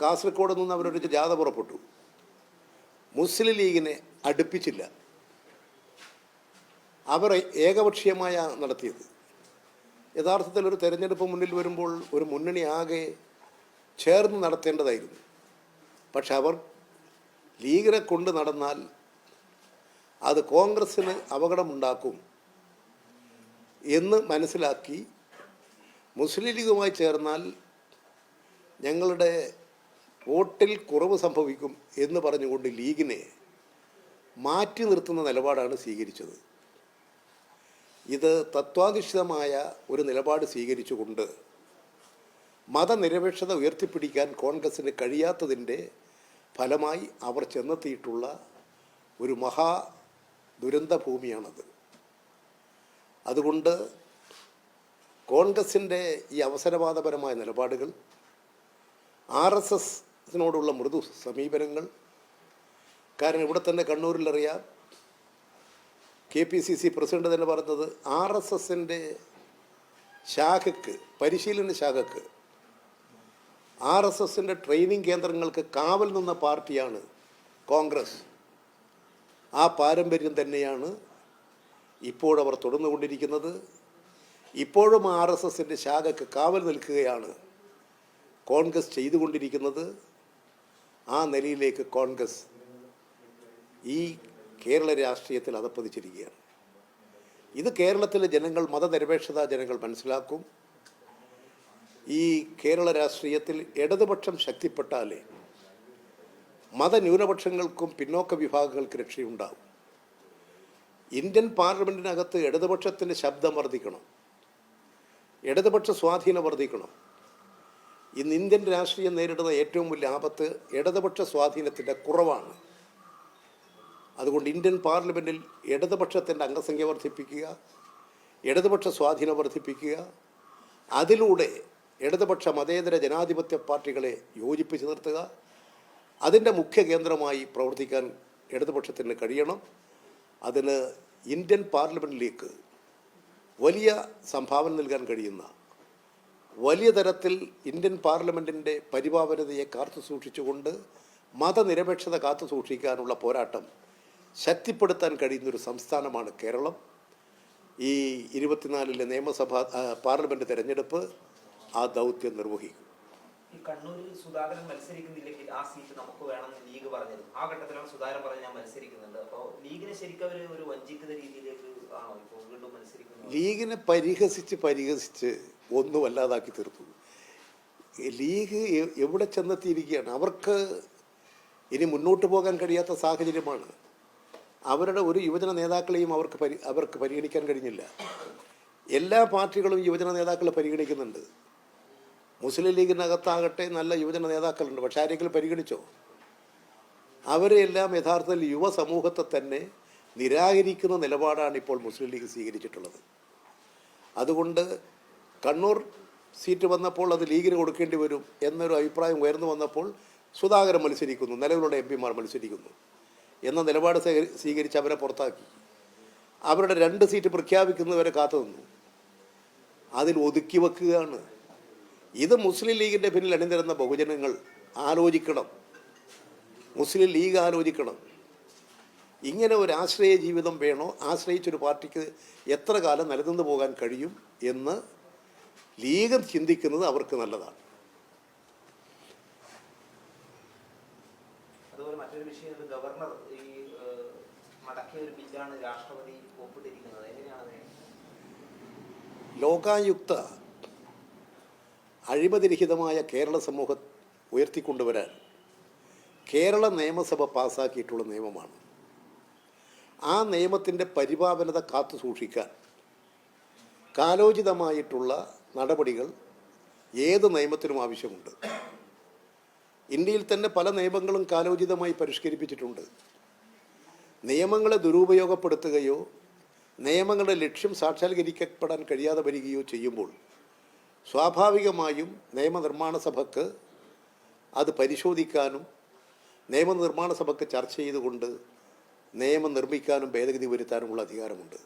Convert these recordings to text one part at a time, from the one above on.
കാസർഗോഡ് നിന്ന് അവരൊരു ജാഥ പുറപ്പെട്ടു. മുസ്ലിം ലീഗിനെ അടുപ്പിച്ചില്ല. അവർ ഏകപക്ഷീയമായ നടത്തിയത്. യഥാർത്ഥത്തിൽ ഒരു തെരഞ്ഞെടുപ്പ് മുന്നിൽ വരുമ്പോൾ ഒരു മുന്നണി ആകെ ചേർന്ന് നടത്തേണ്ടതായിരുന്നു. പക്ഷെ അവർ ലീഗിനെ കൊണ്ട് നടന്നാൽ അത് കോൺഗ്രസ്സിന് അപകടമുണ്ടാക്കും എന്ന് മനസ്സിലാക്കി മുസ്ലിം ലീഗുമായി ചേർന്നാൽ ഞങ്ങളുടെ വോട്ടിൽ കുറവ് സംഭവിക്കും എന്ന് പറഞ്ഞുകൊണ്ട് ലീഗിനെ മാറ്റി നിർത്തുന്ന നിലപാടാണ് സ്വീകരിച്ചത്. ഇത് തത്വാധിഷ്ഠിതമായ ഒരു നിലപാട് സ്വീകരിച്ചുകൊണ്ട് മതനിരപേക്ഷത ഉയർത്തിപ്പിടിക്കാൻ കോൺഗ്രസ്സിന് കഴിയാത്തതിൻ്റെ ഫലമായി അവർ ചെന്നെത്തിയിട്ടുള്ള ഒരു മഹാ ദുരന്ത ഭൂമിയാണത്. അതുകൊണ്ട് കോൺഗ്രസിൻ്റെ ഈ അവസരവാദപരമായ നിലപാടുകൾ, RSSനോടുള്ള മൃദു സമീപനങ്ങൾ, കാരണം ഇവിടെ തന്നെ കണ്ണൂരിലറിയാം, KPCC പ്രസിഡന്റ് തന്നെ പറഞ്ഞത് RSSൻ്റെ ശാഖയ്ക്ക്, പരിശീലന ശാഖയ്ക്ക്, RSSൻ്റെ ട്രെയിനിങ് കേന്ദ്രങ്ങൾക്ക് കാവൽ നിന്ന പാർട്ടിയാണ് കോൺഗ്രസ്. ആ പാരമ്പര്യം തന്നെയാണ് ഇപ്പോഴവർ തുടർന്നുകൊണ്ടിരിക്കുന്നത്. ഇപ്പോഴും RSSൻ്റെ ശാഖയ്ക്ക് കാവൽ നിൽക്കുകയാണ് കോൺഗ്രസ് ചെയ്തുകൊണ്ടിരിക്കുന്നത്. ആ നിലയിലേക്ക് കോൺഗ്രസ് ഈ കേരള രാഷ്ട്രീയത്തിൽ അധപ്പതിച്ചിരിക്കുകയാണ്. ഇത് കേരളത്തിലെ ജനങ്ങൾ, മതനിരപേക്ഷത ജനങ്ങൾ മനസ്സിലാക്കും. ഈ കേരള രാഷ്ട്രീയത്തിൽ ഇടതുപക്ഷം ശക്തിപ്പെട്ടാലേ മതന്യൂനപക്ഷങ്ങൾക്കും പിന്നോക്ക വിഭാഗങ്ങൾക്ക് രക്ഷയുണ്ടാകും. ഇന്ത്യൻ പാർലമെൻറ്റിനകത്ത് ഇടതുപക്ഷത്തിൻ്റെ ശബ്ദം വർദ്ധിക്കണം, ഇടതുപക്ഷ സ്വാധീനം വർദ്ധിക്കണം. ഇന്ന് ഇന്ത്യൻ രാഷ്ട്രീയം നേരിടുന്ന ഏറ്റവും വലിയ ആപത്ത് ഇടതുപക്ഷ സ്വാധീനത്തിൻ്റെ കുറവാണ്. അതുകൊണ്ട് ഇന്ത്യൻ പാർലമെൻറ്റിൽ ഇടതുപക്ഷത്തിൻ്റെ അംഗസംഖ്യ വർദ്ധിപ്പിക്കുക, ഇടതുപക്ഷ സ്വാധീനം വർദ്ധിപ്പിക്കുക, അതിലൂടെ ഇടതുപക്ഷ മതേതര ജനാധിപത്യ പാർട്ടികളെ യോജിപ്പിച്ച് നിർത്തുക, അതിൻ്റെ മുഖ്യ കേന്ദ്രമായി പ്രവർത്തിക്കാൻ ഇടതുപക്ഷത്തിന് കഴിയണം. അതിന് ഇന്ത്യൻ പാർലമെൻറ്റിലേക്ക് വലിയ സംഭാവന നൽകാൻ കഴിയുന്ന, വലിയ തരത്തിൽ ഇന്ത്യൻ പാർലമെൻറ്റിൻ്റെ പരിപാവനതയെ കാത്തു സൂക്ഷിച്ചുകൊണ്ട് മതനിരപേക്ഷത കാത്തു സൂക്ഷിക്കാനുള്ള പോരാട്ടം ശക്തിപ്പെടുത്താൻ കഴിയുന്നൊരു സംസ്ഥാനമാണ് കേരളം. ഈ 24-ലെ നിയമസഭാ പാർലമെൻറ്റ് തെരഞ്ഞെടുപ്പ് ആ ദൗത്യം നിർവഹിക്കും. ഈ കണ്ണൂരിൽ സുധാകരൻ മത്സരിക്കുന്നില്ലെങ്കിൽ ആ സീറ്റ് നമുക്ക് വേണമെന്ന് ലീഗ് പറഞ്ഞിരുന്നു. ആ ഘട്ടത്തിലാണ് സുധാകരൻ പറഞ്ഞ് ഞാൻ മത്സരിക്കുന്നുണ്ട്. അപ്പോൾ ലീഗിനെ ശരിക്കും അവർ ഒരു വഞ്ചിക്കുന്ന രീതിയിലേക്ക് ആണോ ഇപ്പോൾ വീണ്ടും മത്സരിക്കുന്നത്? ലീഗിനെ പരിഹസിച്ച് ഒന്നും വല്ലാതാക്കി തീർത്തു. ലീഗ് എവിടെ ചെന്നെത്തിയിരിക്കുകയാണ്? അവർക്ക് ഇനി മുന്നോട്ട് പോകാൻ കഴിയാത്ത സാഹചര്യമാണ്. അവരുടെ ഒരു യുവജന നേതാക്കളെയും അവർക്ക് പരിഗണിക്കാൻ കഴിഞ്ഞില്ല. എല്ലാ പാർട്ടികളും യുവജന നേതാക്കളെ പരിഗണിക്കുന്നുണ്ട്. മുസ്ലിം ലീഗിനകത്താകട്ടെ നല്ല യുവജന നേതാക്കളുണ്ട്. പക്ഷെ ആരെങ്കിലും പരിഗണിച്ചോ? അവരെല്ലാം യഥാർത്ഥത്തിൽ യുവസമൂഹത്തെ തന്നെ നിരാകരിക്കുന്ന നിലപാടാണ് ഇപ്പോൾ മുസ്ലിം ലീഗ് സ്വീകരിച്ചിട്ടുള്ളത്. അതുകൊണ്ട് കണ്ണൂർ സീറ്റ് വന്നപ്പോൾ അത് ലീഗിന് കൊടുക്കേണ്ടി വരും എന്നൊരു അഭിപ്രായം ഉയർന്നു വന്നപ്പോൾ സുധാകരൻ മത്സരിക്കുന്നു, നിലവിലുള്ള MP-മാർ മത്സരിക്കുന്നു എന്ന നിലപാട് സ്വീകരിച്ച് അവരെ പുറത്താക്കി. അവരുടെ 2 സീറ്റ് പ്രഖ്യാപിക്കുന്നവരെ കാത്തു നിന്നു. അതിൽ ഒതുക്കി വെക്കുകയാണ്. ഇത് മുസ്ലിം ലീഗിൻ്റെ പിന്നിൽ അണിനിരന്ന ബഹുജനങ്ങൾ ആലോചിക്കണം, മുസ്ലിം ലീഗ് ആലോചിക്കണം. ഇങ്ങനെ ഒരു ആശ്രയ ജീവിതം വേണോ? ആശ്രയിച്ചൊരു പാർട്ടിക്ക് എത്ര കാലം നിലനിന്ന് പോകാൻ കഴിയും എന്ന് ലീഗ് ചിന്തിക്കുന്നത് അവർക്ക് നല്ലതാണ്. അതുപോലെ മറ്റൊരു വിഷയം, ഗവർണർ ഈ മടക്കിയ ഒരു ബില്ലാണ് രാഷ്ട്രപതി ഒപ്പിട്ടിരിക്കുന്നത്. എങ്ങനെയാണ്? ലോകായുക്ത അഴിമതിരഹിതമായ കേരള സമൂഹം ഉയർത്തിക്കൊണ്ടുവരാൻ കേരള നിയമസഭ പാസ്സാക്കിയിട്ടുള്ള നിയമമാണ്. ആ നിയമത്തിൻ്റെ പരിപാവനത കാത്തു സൂക്ഷിക്കാൻ കാലോചിതമായിട്ടുള്ള നടപടികൾ ഏത് നിയമത്തിനും ആവശ്യമുണ്ട്. ഇന്ത്യയിൽ തന്നെ പല നിയമങ്ങളും കാലോചിതമായി പരിഷ്കരിപ്പിച്ചിട്ടുണ്ട്. നിയമങ്ങളെ ദുരുപയോഗപ്പെടുത്തുകയോ നിയമങ്ങളുടെ ലക്ഷ്യം സാക്ഷാത്കരിക്കപ്പെടാൻ കഴിയാതെ വരികയോ ചെയ്യുമ്പോൾ സ്വാഭാവികമായും നിയമനിർമ്മാണ സഭയ്ക്ക് അത് പരിശോധിക്കാനും നിയമനിർമ്മാണ സഭയ്ക്ക് ചർച്ച ചെയ്തുകൊണ്ട് നിയമം നിർമ്മിക്കാനും ഭേദഗതി വരുത്താനുമുള്ള അധികാരമുണ്ട്.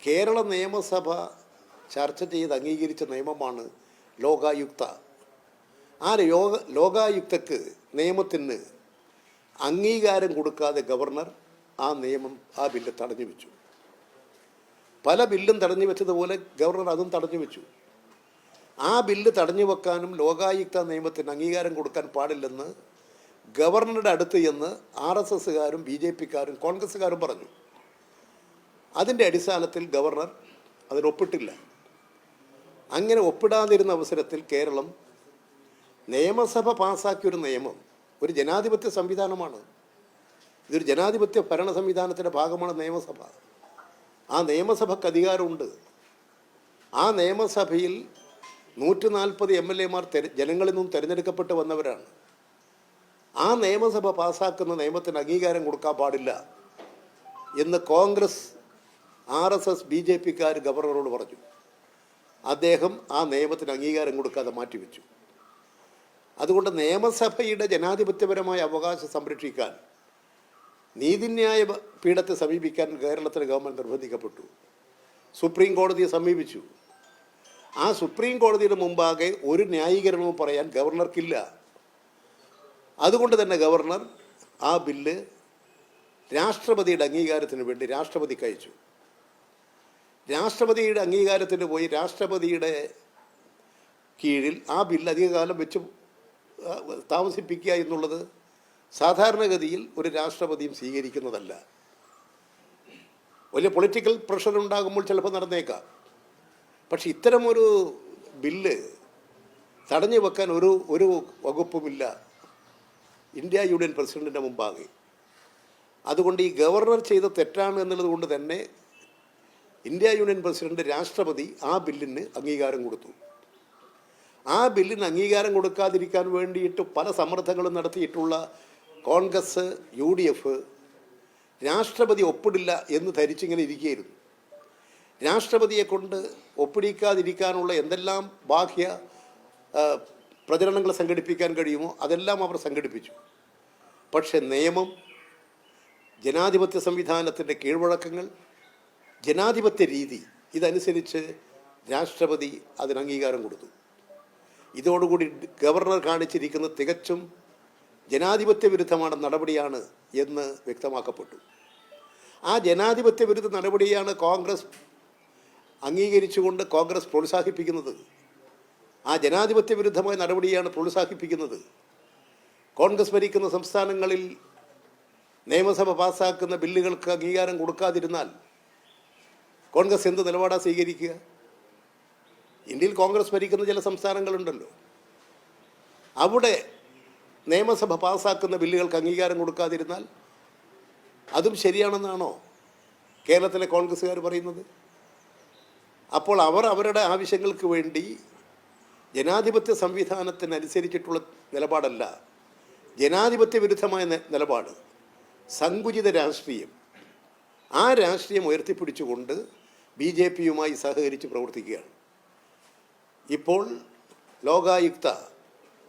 കേരള നിയമസഭ ചർച്ച ചെയ്ത് അംഗീകരിച്ച നിയമമാണ് ലോകായുക്ത. ആ ലോകായുക്തക്ക് നിയമത്തിന് അംഗീകാരം കൊടുക്കാതെ ഗവർണർ ആ ബില്ല് തടഞ്ഞു വെച്ചു. പല ബില്ലും തടഞ്ഞു വെച്ചതുപോലെ ഗവർണർ അതും തടഞ്ഞു വെച്ചു. ആ ബില്ല് തടഞ്ഞു വെക്കാനും ലോകായുക്ത നിയമത്തിന് അംഗീകാരം കൊടുക്കാൻ പാടില്ലെന്ന് ഗവർണറുടെ അടുത്ത് ചെന്ന് RSSകാരും BJPക്കാരും കോൺഗ്രസ്സുകാരും പറഞ്ഞു. അതിൻ്റെ അടിസ്ഥാനത്തിൽ ഗവർണർ അതിനൊപ്പിട്ടില്ല. അങ്ങനെ ഒപ്പിടാതിരുന്ന അവസരത്തിൽ കേരളം നിയമസഭ പാസ്സാക്കിയൊരു നിയമം ഒരു ജനാധിപത്യ സംവിധാനമാണ്. ഇതൊരു ജനാധിപത്യ ഭരണ സംവിധാനത്തിൻ്റെ ഭാഗമാണ് നിയമസഭ. ആ നിയമസഭയ്ക്ക് അധികാരമുണ്ട്. ആ നിയമസഭയിൽ 140 MLAമാർ ജനങ്ങളിൽ നിന്നും തിരഞ്ഞെടുക്കപ്പെട്ട് വന്നവരാണ്. ആ നിയമസഭ പാസ്സാക്കുന്ന നിയമത്തിന് അംഗീകാരം കൊടുക്കാൻ പാടില്ല എന്ന് കോൺഗ്രസ്, RSS, BJPക്കാർ ഗവർണറോട് പറഞ്ഞു. അദ്ദേഹം ആ നിയമത്തിന് അംഗീകാരം കൊടുക്കാതെ മാറ്റിവെച്ചു. അതുകൊണ്ട് നിയമസഭയുടെ ജനാധിപത്യപരമായ അവകാശം സംരക്ഷിക്കാൻ നീതിന്യായ പീഠത്തെ സമീപിക്കാൻ കേരളത്തിലെ ഗവൺമെൻറ് നിർബന്ധിക്കപ്പെട്ടു. സുപ്രീം കോടതിയെ സമീപിച്ചു. ആ സുപ്രീം കോടതിയുടെ മുമ്പാകെ ഒരു ന്യായീകരണവും പറയാൻ ഗവർണർക്കില്ല. അതുകൊണ്ട് തന്നെ ഗവർണർ ആ ബില്ല് രാഷ്ട്രപതിയുടെ അംഗീകാരത്തിന് വേണ്ടി രാഷ്ട്രപതിക്ക് അയച്ചു. രാഷ്ട്രപതിയുടെ അംഗീകാരത്തിന് പോയി രാഷ്ട്രപതിയുടെ കീഴിൽ ആ ബില്ല് അധികകാലം വെച്ച് താമസിപ്പിക്കുക എന്നുള്ളത് സാധാരണഗതിയിൽ ഒരു രാഷ്ട്രപതിയും സ്വീകരിക്കുന്നതല്ല. വലിയ പൊളിറ്റിക്കൽ പ്രഷർ ഉണ്ടാകുമ്പോൾ ചിലപ്പോൾ നടന്നേക്കാം. പക്ഷെ ഇത്തരമൊരു ബില്ല് തടഞ്ഞു വെക്കാൻ ഒരു വകുപ്പുമില്ല ഇന്ത്യ യൂണിയൻ പ്രസിഡന്റിൻ്റെ മുമ്പാകെ. അതുകൊണ്ട് ഈ ഗവർണർ ചെയ്ത തെറ്റാണ് എന്നുള്ളത് കൊണ്ട് തന്നെ ഇന്ത്യ യൂണിയൻ പ്രസിഡന്റ് രാഷ്ട്രപതി ആ ബില്ലിന് അംഗീകാരം കൊടുത്തു. ആ ബില്ലിന് അംഗീകാരം കൊടുക്കാതിരിക്കാൻ വേണ്ടിയിട്ട് പല സമ്മർദ്ദങ്ങളും നടത്തിയിട്ടുള്ള കോൺഗ്രസ്, UDF രാഷ്ട്രപതി ഒപ്പിടില്ല എന്ന് ധരിച്ചിങ്ങനെ ഇരിക്കുകയായിരുന്നു. രാഷ്ട്രപതിയെ കൊണ്ട് ഒപ്പിടിക്കാതിരിക്കാനുള്ള എന്തെല്ലാം ബാഹ്യ പ്രചരണങ്ങൾ സംഘടിപ്പിക്കാൻ കഴിയുമോ അതെല്ലാം അവർ സംഘടിപ്പിച്ചു. പക്ഷെ നിയമം, ജനാധിപത്യ സംവിധാനത്തിൻ്റെ കീഴ്വഴക്കങ്ങൾ, ജനാധിപത്യ രീതി ഇതനുസരിച്ച് രാഷ്ട്രപതി അതിന് അംഗീകാരം കൊടുത്തു. ഇതോടുകൂടി ഗവർണർ കാണിച്ചിരിക്കുന്നത് തികച്ചും ജനാധിപത്യ വിരുദ്ധமான നടപടിയാണ് എന്ന് വ്യക്തമാക്കപ്പെട്ടു. ആ ജനാധിപത്യ വിരുദ്ധ നടപടിയാണ് കോൺഗ്രസ് അംഗീകരിച്ചുകൊണ്ട് കോൺഗ്രസ് പ്രോത്സാഹിപ്പിക്കുന്നത്. ആ ജനാധിപത്യ വിരുദ്ധമായ നടപടിയാണ് പ്രോത്സാഹിപ്പിക്കുന്നത്. കോൺഗ്രസ് ഭരിക്കുന്ന സംസ്ഥാനങ്ങളിൽ നിയമസഭ പാസ്സാക്കുന്ന ബില്ലുകൾക്ക് അംഗീകാരം കൊടുക്കാതിരുന്നാൽ കോൺഗ്രസ് എന്ത് നിലപാടാണ് സ്വീകരിക്കുക? ഇന്ത്യയിൽ കോൺഗ്രസ് ഭരിക്കുന്ന ചില സംസ്ഥാനങ്ങളുണ്ടല്ലോ, അവിടെ നിയമസഭ പാസ്സാക്കുന്ന ബില്ലുകൾക്ക് അംഗീകാരം കൊടുക്കാതിരുന്നാൽ അതും ശരിയാണെന്നാണോ കേരളത്തിലെ കോൺഗ്രസ്സുകാർ പറയുന്നത്? അപ്പോൾ അവർ അവരുടെ ആവശ്യങ്ങൾക്ക് വേണ്ടി ജനാധിപത്യ സംവിധാനത്തിനനുസരിച്ചിട്ടുള്ള നിലപാടല്ല, ജനാധിപത്യ വിരുദ്ധമായ നിലപാട്, സങ്കുചിത രാഷ്ട്രീയം, ആ രാഷ്ട്രീയം ഉയർത്തിപ്പിടിച്ചുകൊണ്ട് BJPയുമായി സഹകരിച്ച് പ്രവർത്തിക്കുകയാണ്. ഇപ്പോൾ ലോകായുക്ത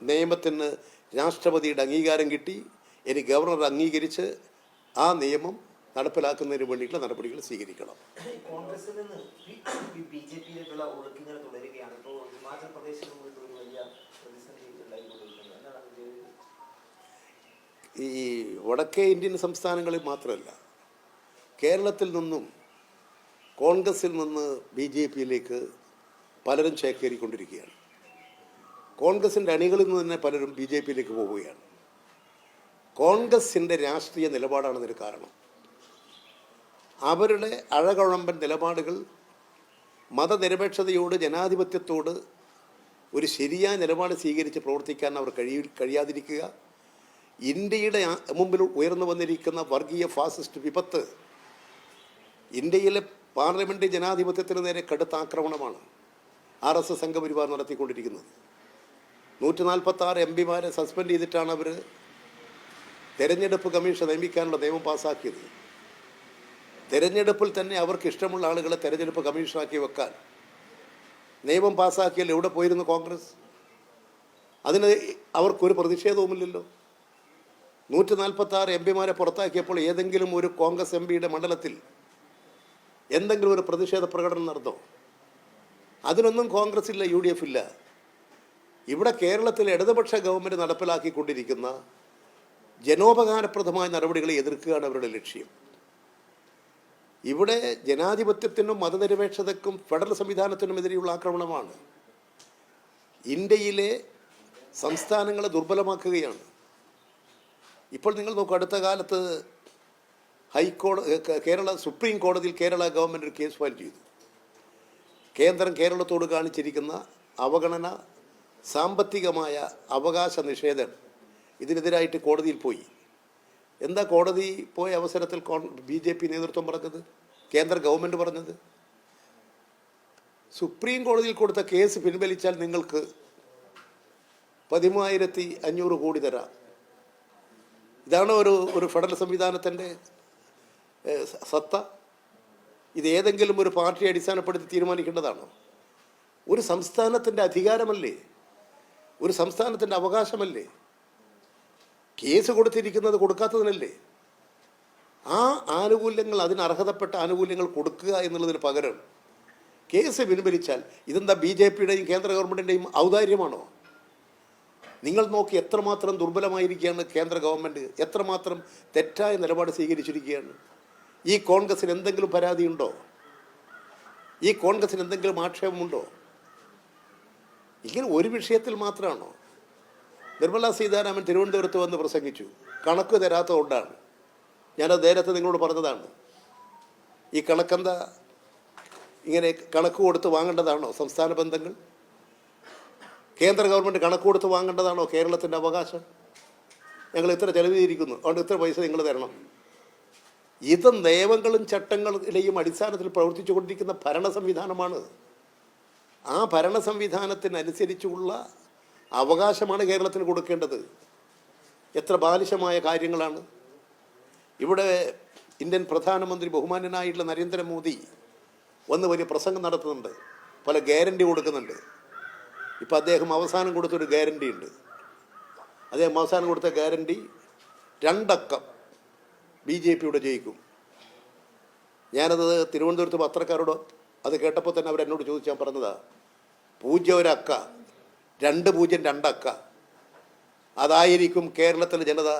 നിയമത്തിന് രാഷ്ട്രപതിയുടെ അംഗീകാരം കിട്ടി. ഇനി ഗവർണർ അംഗീകരിച്ച് ആ നിയമം നടപ്പിലാക്കുന്നതിന് വേണ്ടിയിട്ടുള്ള നടപടികൾ സ്വീകരിക്കണം. കോൺഗ്രസിൽ നിന്ന് BJPയിലേക്കുള്ള ഒഴുക്കിങ്ങനെ തുടരുകയാണ്. ഇപ്പോൾ ഹിമാചൽ പ്രദേശിൽ ഒരു വലിയ പ്രതിസന്ധി ഉണ്ടായിക്കൊണ്ടിരിക്കുന്നത്. ഈ വടക്കേ ഇന്ത്യൻ സംസ്ഥാനങ്ങളിൽ മാത്രമല്ല, കേരളത്തിൽ നിന്നും കോൺഗ്രസിൽ നിന്ന് BJPയിലേക്ക് പലരും ചേക്കേറിക്കൊണ്ടിരിക്കുകയാണ്. കോൺഗ്രസിൻ്റെ അണികളിൽ നിന്ന് തന്നെ പലരും BJPയിലേക്ക് പോവുകയാണ്. കോൺഗ്രസിൻ്റെ രാഷ്ട്രീയ നിലപാടാണ് ഇതിന് കാരണം. അവരുടെ അഴകുഴമ്പൻ നിലപാടുകൾ മതനിരപേക്ഷതയോട്, ജനാധിപത്യത്തോട് ഒരു ശരിയായ നിലപാട് സ്വീകരിച്ച് പ്രവർത്തിക്കാൻ അവർ കഴിയാതിരിക്കുക, ഇന്ത്യയുടെ മുമ്പിൽ ഉയർന്നു വന്നിരിക്കുന്ന വർഗീയ ഫാസിസ്റ്റ് വിപത്ത് ഇന്ത്യയിലെ പാർലമെൻ്റ് ജനാധിപത്യത്തിന് നേരെ കടുത്ത ആക്രമണമാണ് RSS സംഘപരിവാർ നടത്തിക്കൊണ്ടിരിക്കുന്നത്. 146 MPമാരെ സസ്പെൻഡ് ചെയ്തിട്ടാണ് അവർ തെരഞ്ഞെടുപ്പ് കമ്മീഷൻ നിയമിക്കാനുള്ള നിയമം പാസ്സാക്കിയത്. തെരഞ്ഞെടുപ്പിൽ തന്നെ അവർക്ക് ഇഷ്ടമുള്ള ആളുകളെ തെരഞ്ഞെടുപ്പ് കമ്മീഷനാക്കി വെക്കാൻ നിയമം പാസ്സാക്കിയാൽ എവിടെ പോയിരുന്നു കോൺഗ്രസ്? അതിന് അവർക്കൊരു പ്രതിഷേധവുമില്ലല്ലോ. 146 MPമാരെ പുറത്താക്കിയപ്പോൾ ഏതെങ്കിലും ഒരു കോൺഗ്രസ് MPയുടെ മണ്ഡലത്തിൽ എന്തെങ്കിലും ഒരു പ്രതിഷേധ പ്രകടനം നടന്നോ? അതിനൊന്നും കോൺഗ്രസ് ഇല്ല, UDF ഇല്ല. ഇവിടെ കേരളത്തിൽ ഇടതുപക്ഷ ഗവൺമെൻറ് നടപ്പിലാക്കിക്കൊണ്ടിരിക്കുന്ന ജനോപകാരപ്രദമായ നടപടികളെ എതിർക്കുകയാണ് അവരുടെ ലക്ഷ്യം. ഇവിടെ ജനാധിപത്യത്തിനും മതനിരപേക്ഷതയ്ക്കും ഫെഡറൽ സംവിധാനത്തിനുമെതിരെയുള്ള ആക്രമണമാണ്. ഇന്ത്യയിലെ സംസ്ഥാനങ്ങളെ ദുർബലമാക്കുകയാണ്. ഇപ്പോൾ നിങ്ങൾ നോക്കൂ, അടുത്ത കാലത്ത് കേരള സുപ്രീം കോടതിയിൽ കേരള ഗവൺമെൻറ് ഒരു കേസ് ഫയൽ ചെയ്തു. കേന്ദ്രം കേരളത്തോട് കാണിച്ചിരിക്കുന്ന അവഗണന, സാമ്പത്തികമായ അവകാശ നിഷേധം, ഇതിനെതിരായിട്ട് കോടതിയിൽ പോയി. എന്താ കോടതി പോയ അവസരത്തിൽ BJP നേതൃത്വം പറഞ്ഞത്, കേന്ദ്ര ഗവൺമെൻറ് പറഞ്ഞത്? സുപ്രീം കോടതിയിൽ കൊടുത്ത കേസ് പിൻവലിച്ചാൽ നിങ്ങൾക്ക് 13,500 കോടി തരാം. ഇതാണ് ഒരു ഫെഡറൽ സംവിധാനത്തിൻ്റെ സത്ത. ഇത് ഏതെങ്കിലും ഒരു പാർട്ടിയെ അടിസ്ഥാനപ്പെടുത്തി തീരുമാനിക്കേണ്ടതാണോ? ഒരു സംസ്ഥാനത്തിൻ്റെ അധികാരമല്ലേ, ഒരു സംസ്ഥാനത്തിൻ്റെ അവകാശമല്ലേ? കേസ് കൊടുത്തിരിക്കുന്നത് കൊടുക്കാത്തതിനല്ലേ? ആ ആനുകൂല്യങ്ങൾ, അതിന് അർഹതപ്പെട്ട ആനുകൂല്യങ്ങൾ കൊടുക്കുക എന്നുള്ളതിന് പകരം കേസ് പിൻവലിച്ചാൽ ഇതെന്താ BJPയുടെയും കേന്ദ്ര ഗവൺമെൻറ്റിൻ്റെയും ഔദാര്യമാണോ? നിങ്ങൾ നോക്കി എത്രമാത്രം ദുർബലമായിരിക്കുകയാണ് കേന്ദ്ര ഗവൺമെൻറ്, എത്രമാത്രം തെറ്റായ നിലപാട് സ്വീകരിച്ചിരിക്കുകയാണ്. ഈ കോൺഗ്രസിന് എന്തെങ്കിലും പരാതിയുണ്ടോ? ഈ കോൺഗ്രസിന് എന്തെങ്കിലും ആക്ഷേപമുണ്ടോ? ഇങ്ങനെ ഒരു വിഷയത്തിൽ മാത്രമാണോ? നിർമ്മലാ സീതാരാമൻ തിരുവനന്തപുരത്ത് വന്ന് പ്രസംഗിച്ചു, കണക്ക് തരാത്തതുകൊണ്ടാണ്. ഞാനത് നേരത്തെ നിങ്ങളോട് പറഞ്ഞതാണ്. ഈ കണക്കെന്താ, ഇങ്ങനെ കണക്ക് കൊടുത്ത് വാങ്ങേണ്ടതാണോ സംസ്ഥാന ബന്ധങ്ങൾ? കേന്ദ്ര ഗവൺമെൻറ് കണക്ക് കൊടുത്ത് വാങ്ങേണ്ടതാണോ കേരളത്തിൻ്റെ അവകാശം? ഞങ്ങൾ ഇത്ര ചെലവ് ചെയ്തിരിക്കുന്നു, അതുകൊണ്ട് ഇത്ര പൈസ നിങ്ങൾ തരണം. ഇത് നിയമങ്ങളും ചട്ടങ്ങളുടെയും അടിസ്ഥാനത്തിൽ പ്രവർത്തിച്ചു കൊണ്ടിരിക്കുന്ന ഭരണ സംവിധാനമാണ്. ആ ഭരണ സംവിധാനത്തിനനുസരിച്ചുള്ള അവകാശമാണ് കേരളത്തിന് കൊടുക്കേണ്ടത്. എത്ര ബാലിശമായ കാര്യങ്ങളാണ്. ഇവിടെ ഇന്ത്യൻ പ്രധാനമന്ത്രി ബഹുമാന്യനായിട്ടുള്ള നരേന്ദ്രമോദി വന്ന് വലിയ പ്രസംഗം നടത്തുന്നുണ്ട്, പല ഗ്യാരണ്ടി കൊടുക്കുന്നുണ്ട്. ഇപ്പം അദ്ദേഹം അവസാനം കൊടുത്തൊരു ഗ്യാരണ്ടി ഉണ്ട്. അദ്ദേഹം അവസാനം കൊടുത്ത ഗ്യാരണ്ടി 2 അക്കം BJPയുടെ ജയിക്കും. ഞാനത് തിരുവനന്തപുരത്ത് പത്രക്കാരോട് അത് കേട്ടപ്പോൾ തന്നെ അവരെന്നോട് ചോദിച്ചാൽ പറഞ്ഞതാ, 0 1 അക്ക, 2 0 2 അക്ക, അതായിരിക്കും കേരളത്തിലെ ജനത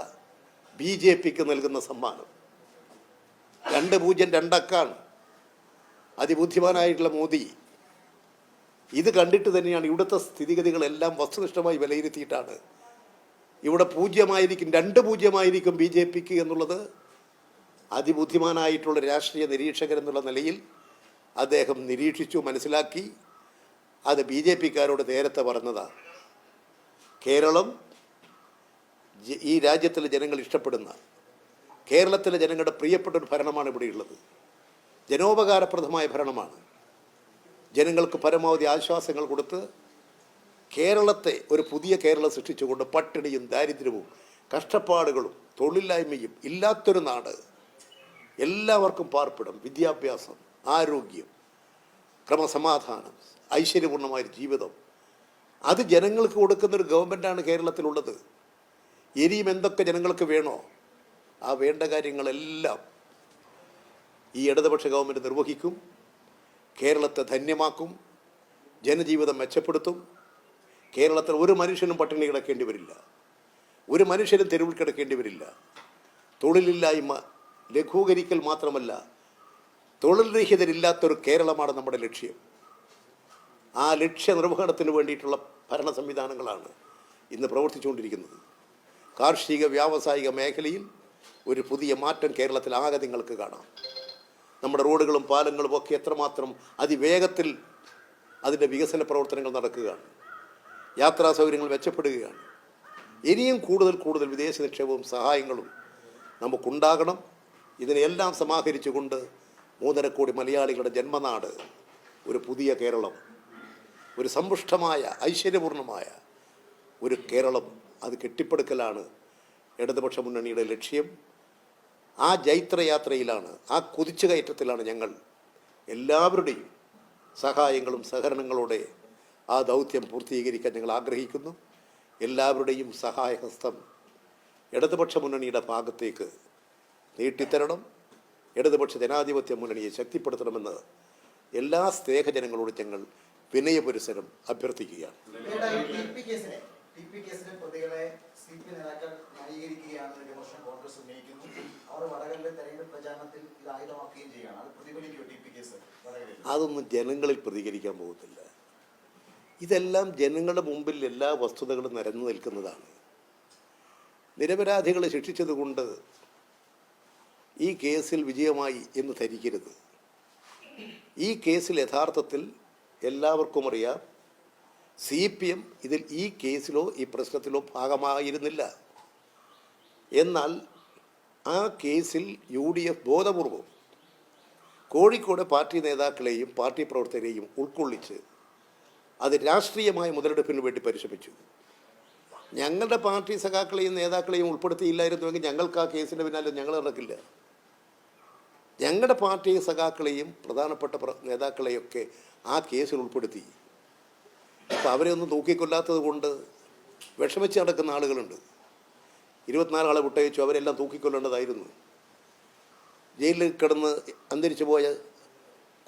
BJPക്ക് നൽകുന്ന സമ്മാനം. 2 0 2 അക്കാണ്. അതിബുദ്ധിമാനായിട്ടുള്ള മോദി ഇത് കണ്ടിട്ട് തന്നെയാണ് ഇവിടുത്തെ സ്ഥിതിഗതികളെല്ലാം വസ്തുനിഷ്ഠമായി വിലയിരുത്തിയിട്ടാണ് ഇവിടെ 0 2 0 BJPക്ക് എന്നുള്ളത് അതിബുദ്ധിമാനായിട്ടുള്ള രാഷ്ട്രീയ നിരീക്ഷകൻ എന്നുള്ള നിലയിൽ അദ്ദേഹം നിരീക്ഷിച്ചു, മനസ്സിലാക്കി. അത് BJPക്കാരോട് നേരത്തെ പറഞ്ഞതാണ്. കേരളം ഈ രാജ്യത്തിലെ ജനങ്ങൾ ഇഷ്ടപ്പെടുന്ന, കേരളത്തിലെ ജനങ്ങളുടെ പ്രിയപ്പെട്ട ഒരു ഭരണമാണ് ഇവിടെയുള്ളത്. ജനോപകാരപ്രദമായ ഭരണമാണ്. ജനങ്ങൾക്ക് പരമാവധി ആശ്വാസങ്ങൾ കൊടുത്ത് കേരളത്തെ ഒരു പുതിയ കേരളം സൃഷ്ടിച്ചുകൊണ്ട് പട്ടിണിയും ദാരിദ്ര്യവും കഷ്ടപ്പാടുകളും തൊഴിലില്ലായ്മയും ഇല്ലാത്തൊരു നാട്, എല്ലാവർക്കും പാർപ്പിടം, വിദ്യാഭ്യാസം, ആരോഗ്യം, ക്രമസമാധാനം, ഐശ്വര്യപൂർണ്ണമായ ജീവിതം, അത് ജനങ്ങൾക്ക് കൊടുക്കുന്നൊരു ഗവൺമെൻറ്റാണ് കേരളത്തിലുള്ളത്. ഇനിയും എന്തൊക്കെ ജനങ്ങൾക്ക് വേണോ ആ വേണ്ട കാര്യങ്ങളെല്ലാം ഈ ഇടതുപക്ഷ ഗവൺമെൻറ് നിർവഹിക്കും. കേരളത്തെ ധന്യമാക്കും, ജനജീവിതം മെച്ചപ്പെടുത്തും. കേരളത്തിൽ ഒരു മനുഷ്യനും പട്ടിണി കിടക്കേണ്ടി വരില്ല, ഒരു മനുഷ്യനും തെരുവിൽ കിടക്കേണ്ടി വരില്ല. തൊഴിലില്ലായ്മ ലഘൂകരിക്കൽ മാത്രമല്ല, തൊഴിൽ രഹിതരില്ലാത്തൊരു കേരളമാണ് നമ്മുടെ ലക്ഷ്യം. ആ ലക്ഷ്യ നിർവഹണത്തിന് വേണ്ടിയിട്ടുള്ള ഭരണ സംവിധാനങ്ങളാണ് ഇന്ന് പ്രവർത്തിച്ചുകൊണ്ടിരിക്കുന്നത്. കാർഷിക വ്യാവസായിക മേഖലയിൽ ഒരു പുതിയ മാറ്റം കേരളത്തിൽ ആകെ നിങ്ങൾക്ക് കാണാം. നമ്മുടെ റോഡുകളും പാലങ്ങളും ഒക്കെ എത്രമാത്രം അതിവേഗത്തിൽ അതിൻ്റെ വികസന പ്രവർത്തനങ്ങൾ നടക്കുകയാണ്. യാത്രാ സൗകര്യങ്ങൾ മെച്ചപ്പെടുകയാണ്. ഇനിയും കൂടുതൽ കൂടുതൽ വിദേശ നിക്ഷേപവും സഹായങ്ങളും നമുക്കുണ്ടാകണം. ഇതിനെല്ലാം സമാഹരിച്ചുകൊണ്ട് 3.5 കോടി മലയാളികളുടെ ജന്മനാട്, ഒരു പുതിയ കേരളം, ഒരു സമ്പുഷ്ടമായ ഐശ്വര്യപൂർണമായ ഒരു കേരളം, അത് കെട്ടിപ്പടുക്കലാണ് ഇടതുപക്ഷ മുന്നണിയുടെ ലക്ഷ്യം. ആ ജൈത്രയാത്രയിലാണ്, ആ കുതിച്ചുകയറ്റത്തിലാണ് ഞങ്ങൾ എല്ലാവരുടെയും സഹായങ്ങളും സഹകരണങ്ങളോടെ ആ ദൗത്യം പൂർത്തീകരിക്കാൻ ഞങ്ങൾ ആഗ്രഹിക്കുന്നു. എല്ലാവരുടെയും സഹായഹസ്തം ഇടതുപക്ഷ മുന്നണിയുടെ ഭാഗത്തേക്ക് നീട്ടിത്തരണം. ഇടതുപക്ഷ ജനാധിപത്യ മുന്നണിയെ ശക്തിപ്പെടുത്തണമെന്ന് എല്ലാ സ്നേഹജനങ്ങളോടും ഞങ്ങൾ വിനയപുരസരം അഭ്യർത്ഥിക്കുകയാണ്. ടി പി കേസിലെ പ്രതികളെ CPI നേതാക്കൾ ന്യായീകരിക്കുകയാണെന്ന് വിമർശനം കോൺഗ്രസ് ഉന്നയിക്കുന്നു. അവർ വടകരയിലെ തെരഞ്ഞെടുപ്പ് പ്രചാരണത്തിൽ ഇത് ആയുധമാക്കുകയും ചെയ്യുകയാണ്. അത് പ്രതിഫലിക്കുമോ ടി പി കേസ് വടകരയിൽ? അതൊന്നും ജനങ്ങളിൽ പ്രതികരിക്കാൻ പോകത്തില്ല. ഇതെല്ലാം ജനങ്ങളുടെ മുമ്പിൽ എല്ലാ വസ്തുതകളും നിരന്നു നിൽക്കുന്നതാണ്. നിരപരാധികളെ ശിക്ഷിച്ചതുകൊണ്ട് ഈ കേസിൽ വിജയമായി എന്ന് ധരിക്കരുത്. ഈ കേസിൽ യഥാർത്ഥത്തിൽ എല്ലാവർക്കും അറിയാം, CPM ഇതിൽ ഈ കേസിലോ ഈ പ്രശ്നത്തിലോ ഭാഗമായിരുന്നില്ല. എന്നാൽ ആ കേസിൽ UDF ബോധപൂർവം കോഴിക്കോട് പാർട്ടി നേതാക്കളെയും പാർട്ടി പ്രവർത്തകരെയും ഉൾക്കൊള്ളിച്ച് അത് രാഷ്ട്രീയമായ മുതലെടുപ്പിന് വേണ്ടി പരിശ്രമിച്ചു. ഞങ്ങളുടെ പാർട്ടി സഖാക്കളെയും നേതാക്കളെയും ഉൾപ്പെടുത്തിയില്ലായിരുന്നുവെങ്കിൽ ഞങ്ങൾക്ക് ആ കേസിൻ്റെ പിന്നാലെ ഞങ്ങൾ നടക്കില്ല. ഞങ്ങളുടെ പാർട്ടി സഖാക്കളെയും പ്രധാനപ്പെട്ട നേതാക്കളെയൊക്കെ ആ കേസിൽ ഉൾപ്പെടുത്തി. അപ്പോൾ അവരെ ഒന്നും തൂക്കിക്കൊല്ലാത്തത് കൊണ്ട് വിഷമിച്ച് നടക്കുന്ന ആളുകളുണ്ട്. 24 ആളെ വിട്ടയച്ചു, അവരെല്ലാം തൂക്കിക്കൊല്ലേണ്ടതായിരുന്നു. ജയിലിൽ കിടന്ന് അന്തരിച്ചു പോയ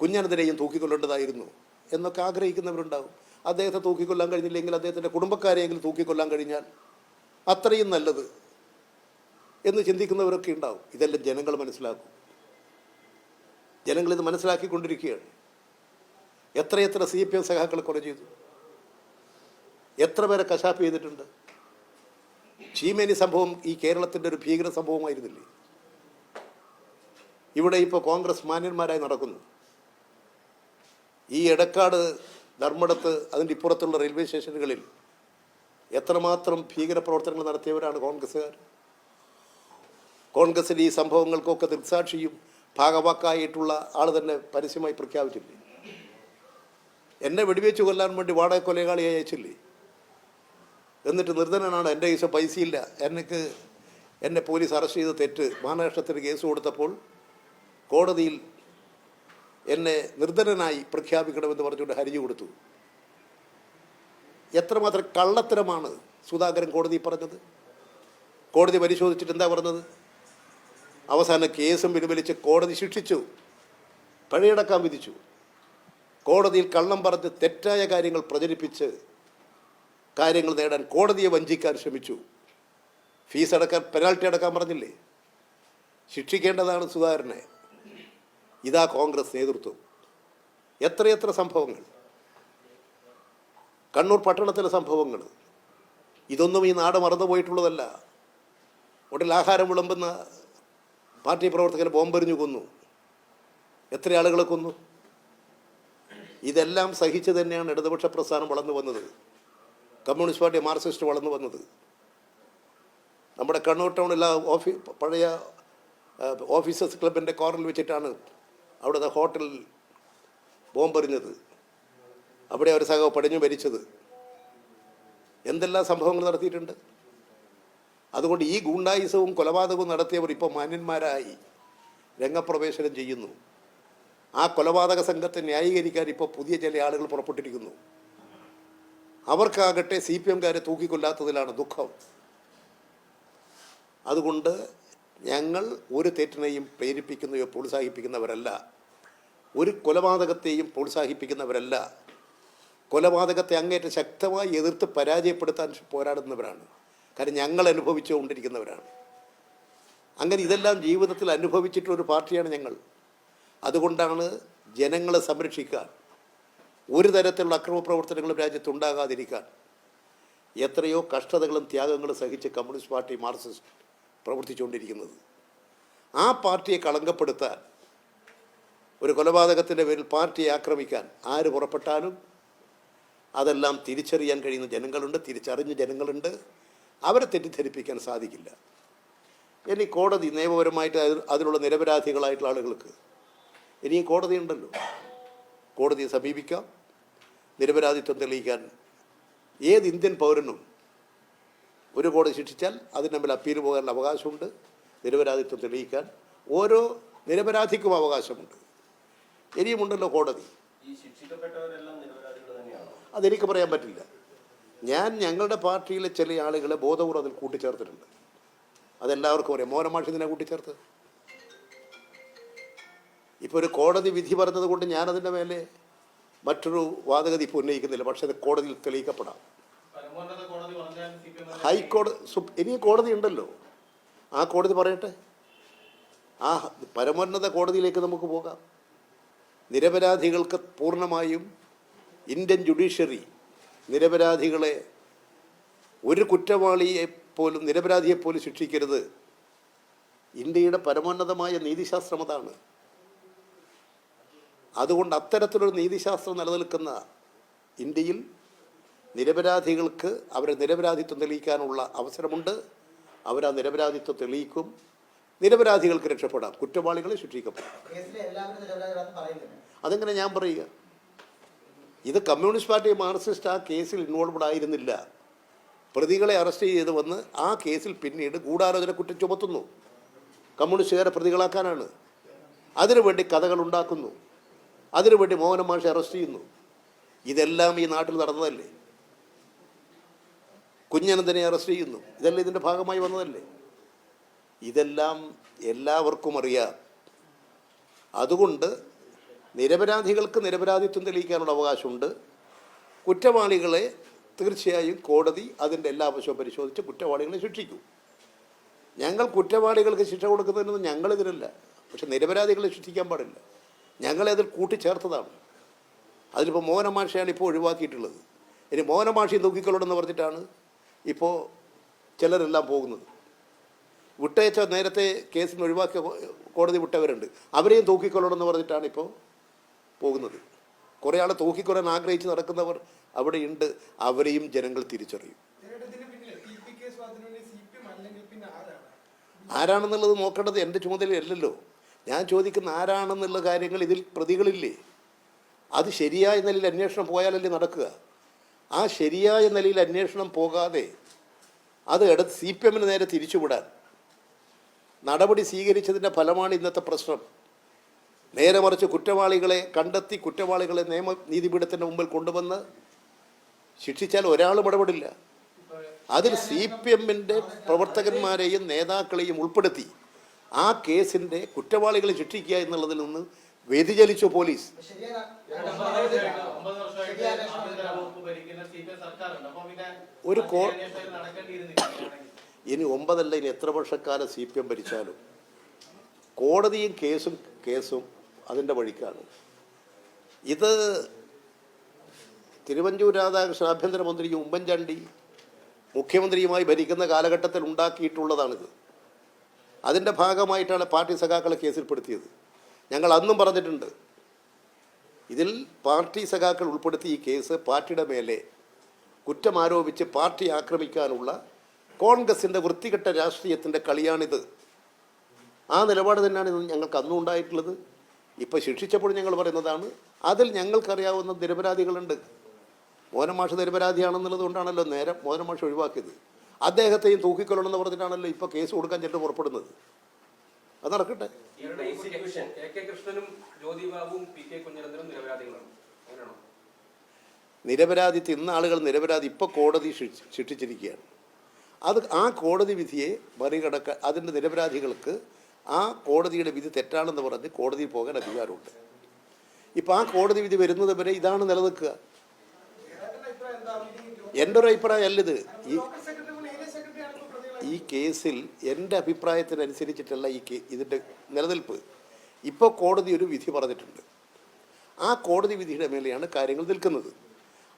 കുഞ്ഞനന്തരെയും തൂക്കിക്കൊല്ലേണ്ടതായിരുന്നു എന്നൊക്കെ ആഗ്രഹിക്കുന്നവരുണ്ടാവും. അദ്ദേഹത്തെ തൂക്കിക്കൊല്ലാൻ കഴിഞ്ഞില്ലെങ്കിൽ അദ്ദേഹത്തിൻ്റെ കുടുംബക്കാരെയെങ്കിലും തൂക്കിക്കൊല്ലാൻ കഴിഞ്ഞാൽ അത്രയും നല്ലത് എന്ന് ചിന്തിക്കുന്നവരൊക്കെ ഉണ്ടാവും. ഇതെല്ലാം ജനങ്ങൾ മനസ്സിലാക്കും. ജനങ്ങളിത് മനസ്സിലാക്കിക്കൊണ്ടിരിക്കുകയാണ്. എത്രയെത്ര CPM സഖാക്കളെ കൊല ചെയ്തു, എത്ര പേരെ കശാപ്പ് ചെയ്തിട്ടുണ്ട്. ചീമേനി സംഭവം ഈ കേരളത്തിൻ്റെ ഒരു ഭീകര സംഭവമായിരുന്നില്ലേ? ഇവിടെ ഇപ്പോൾ കോൺഗ്രസ് മാന്യന്മാരായി നടക്കുന്നു. ഈ എടക്കാട്, ധർമ്മടത്ത്, അതിൻ്റെ ഇപ്പുറത്തുള്ള റെയിൽവേ സ്റ്റേഷനുകളിൽ എത്രമാത്രം ഭീകര പ്രവർത്തനങ്ങൾ നടത്തിയവരാണ് കോൺഗ്രസ്സുകാർ. കോൺഗ്രസിൻ്റെ ഈ സംഭവങ്ങൾക്കൊക്കെ ദൃക്സാക്ഷിയും ഭാഗവാക്കായിട്ടുള്ള ആൾ തന്നെ പരസ്യമായി പ്രഖ്യാപിച്ചില്ലേ? എന്നെ വെടിവെച്ച് കൊല്ലാൻ വേണ്ടി വാടക കൊലയാളിയെ അയച്ചില്ലേ? എന്നിട്ട് നിർധനനാണ്, എൻ്റെ കയ്യിൽ പൈസയില്ല, എന്നെ പോലീസ് അറസ്റ്റ് ചെയ്ത് തെറ്റ് മാനനഷ്ടത്തിന് കേസ് കൊടുത്തപ്പോൾ കോടതിയിൽ എന്നെ നിർധനനായി പ്രഖ്യാപിക്കണമെന്ന് പറഞ്ഞുകൊണ്ട് ഹർജി കൊടുത്തു. എത്രമാത്രം കള്ളത്തരമാണ് സുധാകരൻ കോടതി പറഞ്ഞത്. കോടതി പരിശോധിച്ചിട്ട് എന്താ പറഞ്ഞത്? അവസാന കേസും പിൻവലിച്ച് കോടതി ശിക്ഷിച്ചു, പഴയടക്കാൻ വിധിച്ചു. കോടതിയിൽ കള്ളം പറഞ്ഞ് തെറ്റായ കാര്യങ്ങൾ പ്രചരിപ്പിച്ച് കാര്യങ്ങൾ നേടാൻ കോടതിയെ വഞ്ചിക്കാൻ ശ്രമിച്ചു. ഫീസ് അടക്കാൻ, പെനാൽറ്റി അടക്കാൻ പറഞ്ഞില്ലേ? ശിക്ഷിക്കേണ്ടതാണ് സുധാകരനെ. ഇതാ കോൺഗ്രസ് നേതൃത്വം. എത്രയെത്ര സംഭവങ്ങൾ, കണ്ണൂർ പട്ടണത്തിലെ സംഭവങ്ങൾ. ഇതൊന്നും ഈ നാട് മറന്നുപോയിട്ടുള്ളതല്ല. ഒടുവിൽ ആഹാരം വിളമ്പുന്ന പാർട്ടി പ്രവർത്തകരെ ബോംബെറിഞ്ഞു കൊന്നു. എത്ര ആളുകളെ കൊന്നു? ഇതെല്ലാം സഹിച്ച് തന്നെയാണ് ഇടതുപക്ഷ പ്രസ്ഥാനം വളർന്നു വന്നത്, കമ്മ്യൂണിസ്റ്റ് പാർട്ടി, മാർക്സിസ്റ്റ് വളർന്നു വന്നത്. നമ്മുടെ കണ്ണൂർ ടൗണിലെ പഴയ ഓഫീസേഴ്സ് ക്ലബിൻ്റെ കോർണറിൽ വെച്ചിട്ടാണ് അവിടുത്തെ ഹോട്ടൽ ബോംബെറിഞ്ഞത്. അവിടെ ഒരു സഹ പടിഞ്ഞു മരിച്ചത്. എന്തെല്ലാം സംഭവങ്ങൾ നടത്തിയിട്ടുണ്ട്. അതുകൊണ്ട് ഈ ഗൂണ്ടായുസവും കൊലപാതകവും നടത്തിയവർ ഇപ്പോൾ മാന്യന്മാരായി രംഗപ്രവേശനം ചെയ്യുന്നു. ആ കൊലപാതക സംഘത്തെ ന്യായീകരിക്കാൻ ഇപ്പോൾ പുതിയ ചില ആളുകൾ പുറപ്പെട്ടിരിക്കുന്നു. അവർക്കാകട്ടെ CPMകാരെ തൂക്കിക്കൊല്ലാത്തതിലാണ് ദുഃഖം. അതുകൊണ്ട് ഞങ്ങൾ ഒരു തെറ്റിനെയും പ്രേരിപ്പിക്കുന്നതോ പ്രോത്സാഹിപ്പിക്കുന്നവരല്ല, ഒരു കൊലപാതകത്തെയും പ്രോത്സാഹിപ്പിക്കുന്നവരല്ല. കൊലപാതകത്തെ അങ്ങേറ്റം ശക്തമായി എതിർത്ത് പരാജയപ്പെടുത്താൻ പോരാടുന്നവരാണ്. കാരണം ഞങ്ങൾ അനുഭവിച്ചുകൊണ്ടിരിക്കുന്നവരാണ്. അങ്ങനെ ഇതെല്ലാം ജീവിതത്തിൽ അനുഭവിച്ചിട്ടുള്ളൊരു പാർട്ടിയാണ് ഞങ്ങൾ. അതുകൊണ്ടാണ് ജനങ്ങളെ സംരക്ഷിക്കാൻ, ഒരു തരത്തിലുള്ള അക്രമ പ്രവർത്തനങ്ങളും രാജ്യത്തുണ്ടാകാതിരിക്കാൻ എത്രയോ കഷ്ടതകളും ത്യാഗങ്ങളും സഹിച്ച് കമ്മ്യൂണിസ്റ്റ് പാർട്ടി, മാർക്സിസ്റ്റ് പ്രവർത്തിച്ചുകൊണ്ടിരിക്കുന്നത്. ആ പാർട്ടിയെ കളങ്കപ്പെടുത്താൻ, ഒരു കൊലപാതകത്തിൻ്റെ പേരിൽ പാർട്ടിയെ ആക്രമിക്കാൻ ആര് പുറപ്പെട്ടാലും അതെല്ലാം തിരിച്ചറിയാൻ കഴിയുന്ന ജനങ്ങളുണ്ട്, തിരിച്ചറിഞ്ഞ ജനങ്ങളുണ്ട്. അവരെ തെറ്റിദ്ധരിപ്പിക്കാൻ സാധിക്കില്ല. ഇനി കോടതി നിയമപരമായിട്ട് അതിലുള്ള നിരപരാധികളായിട്ടുള്ള ആളുകൾക്ക് ഇനിയും കോടതിയുണ്ടല്ലോ, കോടതിയെ സമീപിക്കാം. നിരപരാധിത്വം തെളിയിക്കാൻ ഏത് ഇന്ത്യൻ പൗരനും ഒരു കോടതി ശിക്ഷിച്ചാൽ അതിന് തമ്മിൽ അപ്പീൽ പോകാനുള്ള അവകാശമുണ്ട്. നിരപരാധിത്വം തെളിയിക്കാൻ ഓരോ നിരപരാധിക്കും അവകാശമുണ്ട്. ഇനിയുമുണ്ടല്ലോ കോടതി. അതെനിക്ക് പറയാൻ പറ്റില്ല. ഞങ്ങളുടെ പാർട്ടിയിലെ ചില ആളുകളെ ബോധപൂർവ്വം അതിൽ കൂട്ടിച്ചേർത്തിട്ടുണ്ട്. അതെല്ലാവർക്കും അറിയാം. മോഹനമാഷ് ഇതിനെ കൂട്ടിച്ചേർത്ത്. ഇപ്പോൾ ഒരു കോടതി വിധി പറഞ്ഞത് കൊണ്ട് ഞാനതിൻ്റെ മേലെ മറ്റൊരു വാദഗതി ഇപ്പോൾ ഉന്നയിക്കുന്നില്ല. പക്ഷേ അത് കോടതിയിൽ തെളിയിക്കപ്പെടാം. ഹൈക്കോടതി ഇനിയും കോടതി ഉണ്ടല്ലോ, ആ കോടതി പറയട്ടെ. ആ പരമോന്നത കോടതിയിലേക്ക് നമുക്ക് പോകാം. നിരപരാധികൾക്ക് പൂർണ്ണമായും ഇന്ത്യൻ ജുഡീഷ്യറി നിരപരാധികളെ, ഒരു കുറ്റവാളിയെ പോലും നിരപരാധിയെപ്പോലും ശിക്ഷിക്കരുത്. ഇന്ത്യയുടെ പരമോന്നതമായ നീതിശാസ്ത്രം അതാണ്. അതുകൊണ്ട് അത്തരത്തിലൊരു നീതിശാസ്ത്രം നിലനിൽക്കുന്ന ഇന്ത്യയിൽ നിരപരാധികൾക്ക് അവരെ നിരപരാധിത്വം തെളിയിക്കാനുള്ള അവസരമുണ്ട്. അവരാ നിരപരാധിത്വം തെളിയിക്കും. നിരപരാധികൾക്ക് രക്ഷപ്പെടാം, കുറ്റവാളികളെ ശിക്ഷിക്കപ്പെടാം. അതെങ്ങനെ ഞാൻ പറയുക? ഇത് കമ്മ്യൂണിസ്റ്റ് പാർട്ടി മാർക്സിസ്റ്റ് ആ കേസിൽ ഇൻവോൾവ്ഡ് ആയിരുന്നില്ല. പ്രതികളെ അറസ്റ്റ് ചെയ്ത് വന്ന് ആ കേസിൽ പിന്നീട് ഗൂഢാലോചന കുറ്റം ചുമത്തുന്നു. കമ്മ്യൂണിസ്റ്റുകാരെ പ്രതികളാക്കാനാണ്. അതിനുവേണ്ടി കഥകൾ ഉണ്ടാക്കുന്നു. അതിനുവേണ്ടി മോഹനൻ മാഷെ അറസ്റ്റ് ചെയ്യുന്നു. ഇതെല്ലാം ഈ നാട്ടിൽ നടന്നതല്ലേ? കുഞ്ഞനന്തനെ അറസ്റ്റ് ചെയ്യുന്നു. ഇതെല്ലാം ഇതിൻ്റെ ഭാഗമായി വന്നതല്ലേ? ഇതെല്ലാം എല്ലാവർക്കും അറിയാം. അതുകൊണ്ട് നിരപരാധികൾക്ക് നിരപരാധിത്വം തെളിയിക്കാനുള്ള അവകാശമുണ്ട്. കുറ്റവാളികളെ തീർച്ചയായും കോടതി അതിൻ്റെ എല്ലാ വശവും പരിശോധിച്ച് കുറ്റവാളികളെ ശിക്ഷിക്കും. ഞങ്ങൾ കുറ്റവാളികൾക്ക് ശിക്ഷ കൊടുക്കുന്നതിനൊന്നും ഞങ്ങളിതിനല്ല. പക്ഷെ നിരപരാധികളെ ശിക്ഷിക്കാൻ പാടില്ല. ഞങ്ങളെ അതിൽ കൂട്ടിച്ചേർത്തതാണ്. അതിലിപ്പോൾ മോഹനൻ മാഷയാണ് ഇപ്പോൾ ഒഴിവാക്കിയിട്ടുള്ളത്. ഇനി മോഹനൻ മാഷി തൂക്കിക്കൊള്ളണമെന്ന് പറഞ്ഞിട്ടാണ് ഇപ്പോൾ ചിലരെല്ലാം പോകുന്നത്. വിട്ടയച്ച നേരത്തെ കേസിൽ നിന്ന് ഒഴിവാക്കിയ കോടതി വിട്ടവരുണ്ട്. അവരെയും തൂക്കിക്കൊള്ളണമെന്ന് പറഞ്ഞിട്ടാണ് ഇപ്പോൾ പോകുന്നത്. കുറേ ആളെ തൂക്കിക്കൊല്ലാൻ ആഗ്രഹിച്ച് നടക്കുന്നവർ അവിടെയുണ്ട്. അവരെയും ജനങ്ങൾ തിരിച്ചറിയും. ആരാണെന്നുള്ളത് നോക്കേണ്ടത് എൻ്റെ ചുമതലയല്ലല്ലോ. ഞാൻ ചോദിക്കുന്ന ആരാണെന്നുള്ള കാര്യങ്ങൾ ഇതിൽ പ്രതികളില്ലേ? അത് ശരിയായ നിലയിൽ അന്വേഷണം പോയാലല്ലേ നടക്കുക. ആ ശരിയായ നിലയിൽ അന്വേഷണം പോകാതെ അത് എടുത്ത് CPM നേരെ തിരിച്ചുവിടാൻ നടപടി സ്വീകരിച്ചതിൻ്റെ ഫലമാണ് ഇന്നത്തെ പ്രശ്നം. നേരെ മറിച്ച് കുറ്റവാളികളെ കണ്ടെത്തി കുറ്റവാളികളെ നീതിപീഠത്തിൻ്റെ മുമ്പിൽ കൊണ്ടുവന്ന് ശിക്ഷിച്ചാൽ ഒരാളും ഇടപെടില്ല. അതിൽ CPM പ്രവർത്തകന്മാരെയും നേതാക്കളെയും ഉൾപ്പെടുത്തി ആ കേസിൻ്റെ കുറ്റവാളികളെ ശിക്ഷിക്കുക എന്നുള്ളതിൽ നിന്ന് വ്യതിചലിച്ചു പോലീസ്. ഇനി 9 അല്ല, ഇനി എത്ര വർഷക്കാലം CPM ഭരിച്ചാലും കോടതിയും കേസും അതിൻ്റെ വഴിക്കാണ്. ഇത് തിരുവഞ്ചൂർ രാധാകൃഷ്ണൻ ആഭ്യന്തരമന്ത്രിയും ഉമ്മൻചാണ്ടി മുഖ്യമന്ത്രിയുമായി ഭരിക്കുന്ന കാലഘട്ടത്തിൽ ഉണ്ടാക്കിയിട്ടുള്ളതാണിത്. അതിൻ്റെ ഭാഗമായിട്ടാണ് പാർട്ടി സഖാക്കളെ കേസിൽപ്പെടുത്തിയത്. ഞങ്ങൾ അന്നും പറഞ്ഞിട്ടുണ്ട്, ഇതിൽ പാർട്ടി സഖാക്കൾ ഉൾപ്പെടുത്തി ഈ കേസ് പാർട്ടിയുടെ മേലെ കുറ്റം ആരോപിച്ച് പാർട്ടി ആക്രമിക്കാനുള്ള കോൺഗ്രസിൻ്റെ വൃത്തികെട്ട രാഷ്ട്രീയത്തിൻ്റെ കളിയാണിത്. ആ നിലപാട് തന്നെയാണ് ഇത് ഞങ്ങൾക്ക് അന്നും ഉണ്ടായിട്ടുള്ളത്. ഇപ്പോൾ ശിക്ഷിച്ചപ്പോൾ ഞങ്ങൾ പറയുന്നതാണ്, അതിൽ ഞങ്ങൾക്കറിയാവുന്ന നിരപരാധികളുണ്ട്. മോഹനൻ മാഷ് നിരപരാധിയാണെന്നുള്ളത് കൊണ്ടാണല്ലോ നേരെ മോഹനൻ മാഷ് ഒഴിവാക്കിയത്. അദ്ദേഹത്തെയും തൂക്കിക്കൊല്ലണമെന്ന് പറഞ്ഞിട്ടാണല്ലോ ഇപ്പോൾ കേസ് കൊടുക്കാൻ ചിലർ പുറപ്പെടുന്നത്. അത് നടക്കട്ടെ. നിരപരാധിത്വം ഇന്ന് ആളുകൾ നിരപരാധി ഇപ്പോൾ കോടതി ശിക്ഷിച്ചിരിക്കുകയാണ്. അത് ആ കോടതി വിധിയെ മറികടക്കാൻ അതിൻ്റെ നിരപരാധികൾക്ക് ആ കോടതിയുടെ വിധി തെറ്റാണെന്ന് പറഞ്ഞ് കോടതിയിൽ പോകാൻ അധികാരമുണ്ട്. ഇപ്പോൾ ആ കോടതി വിധി വരുന്നത് വരെ ഇതാണ് നിലനിൽക്കുക. എൻ്റെ ഒരു അഭിപ്രായം അല്ലിത്. ഈ കേസിൽ എൻ്റെ അഭിപ്രായത്തിനനുസരിച്ചിട്ടല്ല ഇതിൻ്റെ നിലനിൽപ്പ്. ഇപ്പോൾ കോടതി ഒരു വിധി പറഞ്ഞിട്ടുണ്ട്. ആ കോടതി വിധിയുടെ മേലെയാണ് കാര്യങ്ങൾ നിൽക്കുന്നത്.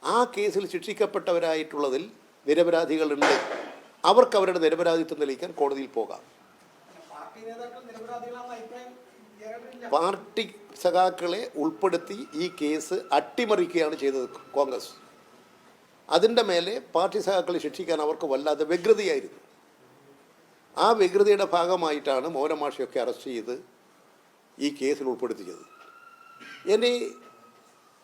ആ കേസിൽ ശിക്ഷിക്കപ്പെട്ടവരായിട്ടുള്ളതിൽ നിരപരാധികളുണ്ട്. അവർക്ക് അവരുടെ നിരപരാധിത്വം തെളിയിക്കാൻ കോടതിയിൽ പോകാം. പാർട്ടി സഖാക്കളെ ഉൾപ്പെടുത്തി ഈ കേസ് അട്ടിമറിക്കുകയാണ് ചെയ്തത് കോൺഗ്രസ്. അതിൻ്റെ മേലെ പാർട്ടി സഖാക്കളെ ശിക്ഷിക്കാൻ അവർക്ക് വല്ലാതെ വ്യഗ്രതയായിരുന്നു. ആ വ്യഗ്രതയുടെ ഭാഗമായിട്ടാണ് മോഹനൻ മാഷെയൊക്കെ അറസ്റ്റ് ചെയ്ത് ഈ കേസിൽ ഉൾപ്പെടുത്തിയത്. ഇനി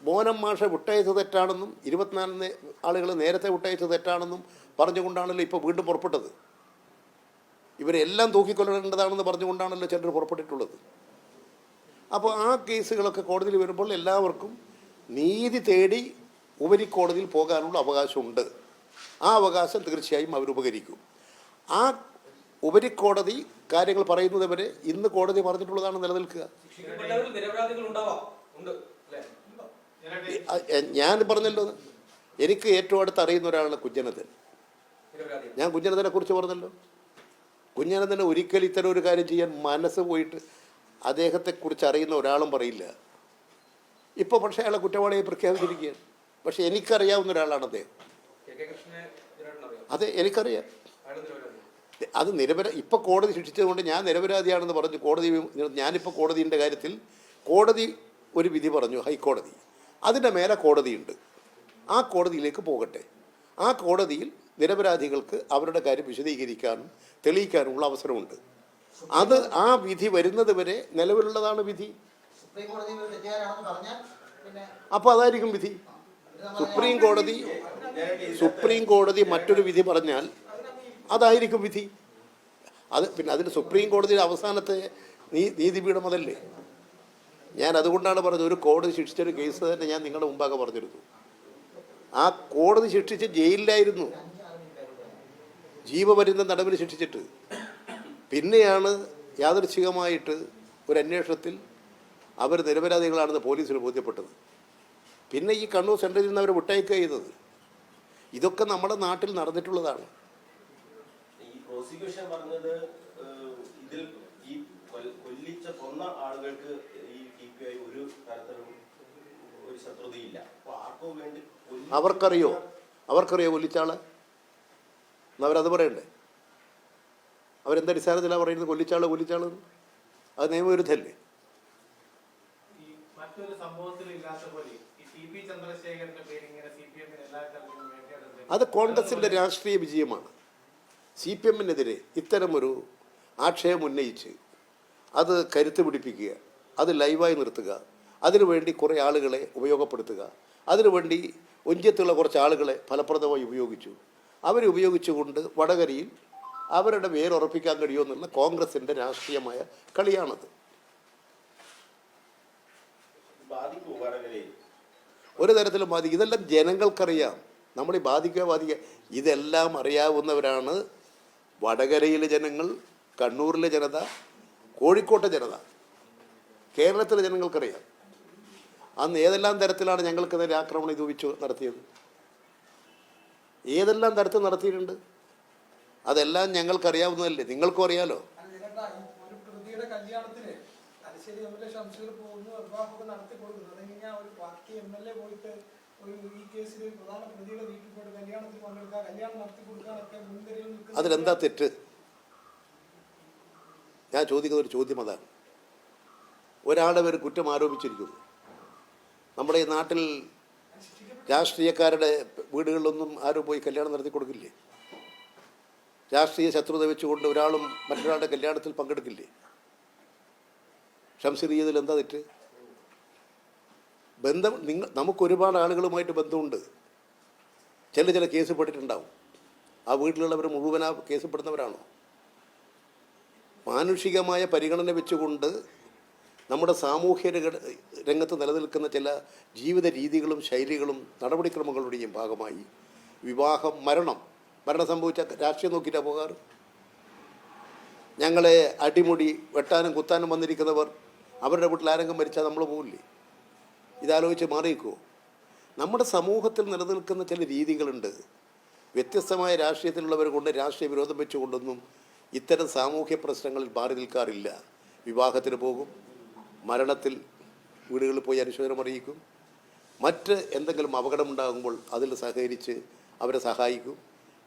മോഹനൻ മാഷെ വിട്ടയച്ചത് തെറ്റാണെന്നും 24 ആളുകൾ നേരത്തെ വിട്ടയച്ചത് തെറ്റാണെന്നും പറഞ്ഞുകൊണ്ടാണല്ലോ ഇപ്പോൾ വീണ്ടും പുറപ്പെട്ടത്. ഇവരെല്ലാം തൂക്കിക്കൊല്ലേണ്ടതാണെന്ന് പറഞ്ഞുകൊണ്ടാണല്ലോ ചിലർ പുറപ്പെട്ടിട്ടുള്ളത്. അപ്പോൾ ആ കേസുകളൊക്കെ കോടതിയിൽ വരുമ്പോൾ എല്ലാവർക്കും നീതി തേടി ഉപരിക്കോടതിയിൽ പോകാനുള്ള അവകാശമുണ്ട്. ആ അവകാശം തീർച്ചയായും അവരുപകരിക്കും. ആ ഉപരിക്കോടതി കാര്യങ്ങൾ പറയുന്നത് വരെ ഇന്ന് കോടതി പറഞ്ഞിട്ടുള്ളതാണ് നിലനിൽക്കുക. ഞാൻ പറഞ്ഞല്ലോ, എനിക്ക് ഏറ്റവും അടുത്ത് അറിയുന്ന ഒരാളാണ് കുഞ്ഞനന്ദൻ. ഞാൻ കുഞ്ഞനന്ദനെ കുറിച്ച് പറഞ്ഞല്ലോ. കുഞ്ഞനന്ദനെ ഒരിക്കലും ഇത്തരം ഒരു കാര്യം ചെയ്യാൻ മനസ്സ് പോയിട്ട് അദ്ദേഹത്തെക്കുറിച്ച് അറിയുന്ന ഒരാളും പറയില്ല. ഇപ്പോൾ പക്ഷേ അയാളെ കുറ്റവാളിയെ പ്രഖ്യാപിച്ചിരിക്കുകയാണ്. പക്ഷെ എനിക്കറിയാവുന്ന ഒരാളാണ് അദ്ദേഹം. അതെ, എനിക്കറിയാം. അത് ഇപ്പോൾ കോടതി ശിക്ഷിച്ചതുകൊണ്ട് ഞാൻ നിരപരാധിയാണെന്ന് പറഞ്ഞു. ഞാനിപ്പോൾ കോടതിൻ്റെ കാര്യത്തിൽ കോടതി ഒരു വിധി പറഞ്ഞു, ഹൈക്കോടതി. അതിൻ്റെ മേലെ കോടതിയുണ്ട്. ആ കോടതിയിലേക്ക് പോകട്ടെ. ആ കോടതിയിൽ നിരപരാധികൾക്ക് അവരുടെ കാര്യം വിശദീകരിക്കാനും തെളിയിക്കാനുമുള്ള അവസരമുണ്ട്. അത് ആ വിധി വരുന്നത് വരെ നിലവിലുള്ളതാണ് വിധി. അപ്പോൾ അതായിരിക്കും വിധി. സുപ്രീം കോടതി മറ്റൊരു വിധി പറഞ്ഞാൽ അതായിരിക്കും വിധി. പിന്നെ അതിന് സുപ്രീം കോടതിയുടെ അവസാനത്തെ നീതിപീഠം അതല്ലേ. ഞാൻ അതുകൊണ്ടാണ് പറഞ്ഞത്, ഒരു കോടതി ശിക്ഷിച്ചൊരു കേസ് തന്നെ ഞാൻ നിങ്ങളുടെ മുമ്പാകെ പറഞ്ഞിരുന്നു. ആ കോടതി ശിക്ഷിച്ച് ജയിലിലായിരുന്നു, ജീവപര്യന്തം തടവിന് ശിക്ഷിച്ചിട്ട്. പിന്നെയാണ് യാദൃച്ഛികമായിട്ട് ഒരു അന്വേഷണത്തിൽ അവർ നിരപരാധികളാണെന്ന് പോലീസിന് ബോധ്യപ്പെട്ടത്. പിന്നെ ഈ കണ്ണൂർ സെൻട്രലിൽ നിന്ന് അവർ വിട്ടയക്കുക ചെയ്തത്. ഇതൊക്കെ നമ്മുടെ നാട്ടിൽ നടന്നിട്ടുള്ളതാണ്. ഈ പ്രോസിക്യൂഷൻ പറഞ്ഞത് ഇതിൽ ഈ കൊന്ന ആളുകൾക്ക് ഈ TPI ഒരു തരത്തിലും ഒരു ശത്രുതയില്ല. അപ്പോൾ ആർക്കും വേണ്ടി അവർക്കറിയോ കൊല്ലിച്ചാളെ? അവരത് പറയണ്ടേ? അവരെന്താ അടിസ്ഥാനത്തിലാണ് പറയുന്നത് കൊല്ലിച്ചാള്? അത് നിയമവിരുദ്ധല്ലേ? മറ്റൊരു സംഭവത്തിൽ ഇല്ലാത്ത പോലെ ഈ TP ചന്ദ്രശേഖരന്റെ പേര് ഇങ്ങനെ CPM-ന് എല്ലാ കാലത്തും വേണ്ടിയാണ്. അത് കോൺഗ്രസിൻ്റെ രാഷ്ട്രീയ വിജയമാണ്. CPM-നെതിരെ ഇത്തരമൊരു ആക്ഷേപം ഉന്നയിച്ച് അത് കരുത്ത് പിടിപ്പിക്കുക, അത് ലൈവായി നിർത്തുക, അതിനുവേണ്ടി കുറേ ആളുകളെ ഉപയോഗപ്പെടുത്തുക, അതിനുവേണ്ടി ഒഞ്ചത്തുള്ള കുറച്ച് ആളുകളെ ഫലപ്രദമായി ഉപയോഗിച്ചു. അവരുപയോഗിച്ചുകൊണ്ട് വടകരയിൽ അവരുടെ വേരുറപ്പിക്കാൻ കഴിയുമെന്നുള്ള കോൺഗ്രസിൻ്റെ രാഷ്ട്രീയമായ കളിയാണത്. ഒരു തരത്തിലും ബാധിക്കും. ഇതെല്ലാം ജനങ്ങൾക്കറിയാം. നമ്മൾ ഈ ബാധിക്കുക ഇതെല്ലാം അറിയാവുന്നവരാണ് വടകരയിലെ ജനങ്ങൾ, കണ്ണൂരിലെ ജനത, കോഴിക്കോട്ടെ ജനത, കേരളത്തിലെ ജനങ്ങൾക്കറിയാം. അന്ന് ഏതെല്ലാം തരത്തിലാണ് ഞങ്ങൾക്കെതിരെ ആക്രമണം ഇത് നടത്തിയത്, ഏതെല്ലാം തരത്തിൽ നടത്തിയിട്ടുണ്ട്. അതെല്ലാം ഞങ്ങൾക്കറിയാവുന്നതല്ലേ, നിങ്ങൾക്കും അറിയാലോ. ഒരു പ്രതിയുടെ കല്യാണത്തിന് തലശ്ശേരി MLA ഷംസീർ പോകുന്നു, വിവാഹമൊക്കെ നടത്തി കൊടുക്കുന്നു. അതെങ്ങനെയാ ഒരു പാർട്ടി MLA പോയിട്ട് ഈ കേസിൽ പ്രധാന പ്രതിയുടെ വീട്ടിൽ പോയിട്ട് കല്യാണത്തിൽ പങ്കെടുക്കുക, കല്യാണം നടത്തി കൊടുക്കാനൊക്കെ മുൻകരുതൽ നിൽക്കുന്നത്? അതിലെന്താ തെറ്റ്? ഞാൻ ചോദിക്കുന്ന ഒരു ചോദ്യം അതാണ്. ഒരാളുടെ പേര് കുറ്റം ആരോപിച്ചിരിക്കുന്നു. നമ്മുടെ ഈ നാട്ടിൽ രാഷ്ട്രീയക്കാരുടെ വീടുകളിലൊന്നും ആരും പോയി കല്യാണം നടത്തി കൊടുക്കില്ലേ? രാഷ്ട്രീയ ശത്രുത വെച്ചുകൊണ്ട് ഒരാളും മറ്റൊരാളുടെ കല്യാണത്തിൽ പങ്കെടുക്കില്ലേ? ഷംസീർ ചെയ്തതിൽ എന്താ തെറ്റ്? നമുക്കൊരുപാട് ആളുകളുമായിട്ട് ബന്ധമുണ്ട്. ചില കേസ് പെട്ടിട്ടുണ്ടാവും. ആ വീട്ടിലുള്ളവർ മുഴുവൻ ആ കേസ് പെടുന്നവരാണോ? മാനുഷികമായ പരിഗണന വെച്ചുകൊണ്ട് നമ്മുടെ സാമൂഹ്യ രംഗത്ത് നിലനിൽക്കുന്ന ചില ജീവിത രീതികളും ശൈലികളും നടപടിക്രമങ്ങളുടെയും ഭാഗമായി വിവാഹം, മരണം സംഭവിച്ച രാഷ്ട്രീയം നോക്കിയിട്ടാണ് പോകാറ്. ഞങ്ങളെ അടിമുടി വെട്ടാനും കുത്താനും വന്നിരിക്കുന്നവർ അവരുടെ വീട്ടിൽ ആരെങ്കിലും മരിച്ചാൽ നമ്മൾ പോകില്ലേ? ഇതാലോചിച്ച് മാറിയിരിക്കുമോ? നമ്മുടെ സമൂഹത്തിൽ നിലനിൽക്കുന്ന ചില രീതികളുണ്ട്. വ്യത്യസ്തമായ രാഷ്ട്രീയത്തിലുള്ളവർ കൊണ്ട് രാഷ്ട്രീയ വിരോധം വെച്ചുകൊണ്ടൊന്നും ഇത്തരം സാമൂഹ്യ പ്രശ്നങ്ങളിൽ മാറി നിൽക്കാറില്ല. വിവാഹത്തിന് പോകും, മരണത്തിൽ വീടുകളിൽ പോയി അനുശോചനം അറിയിക്കും, മറ്റ് എന്തെങ്കിലും അപകടമുണ്ടാകുമ്പോൾ അതിൽ സഹകരിച്ച് അവരെ സഹായിക്കും.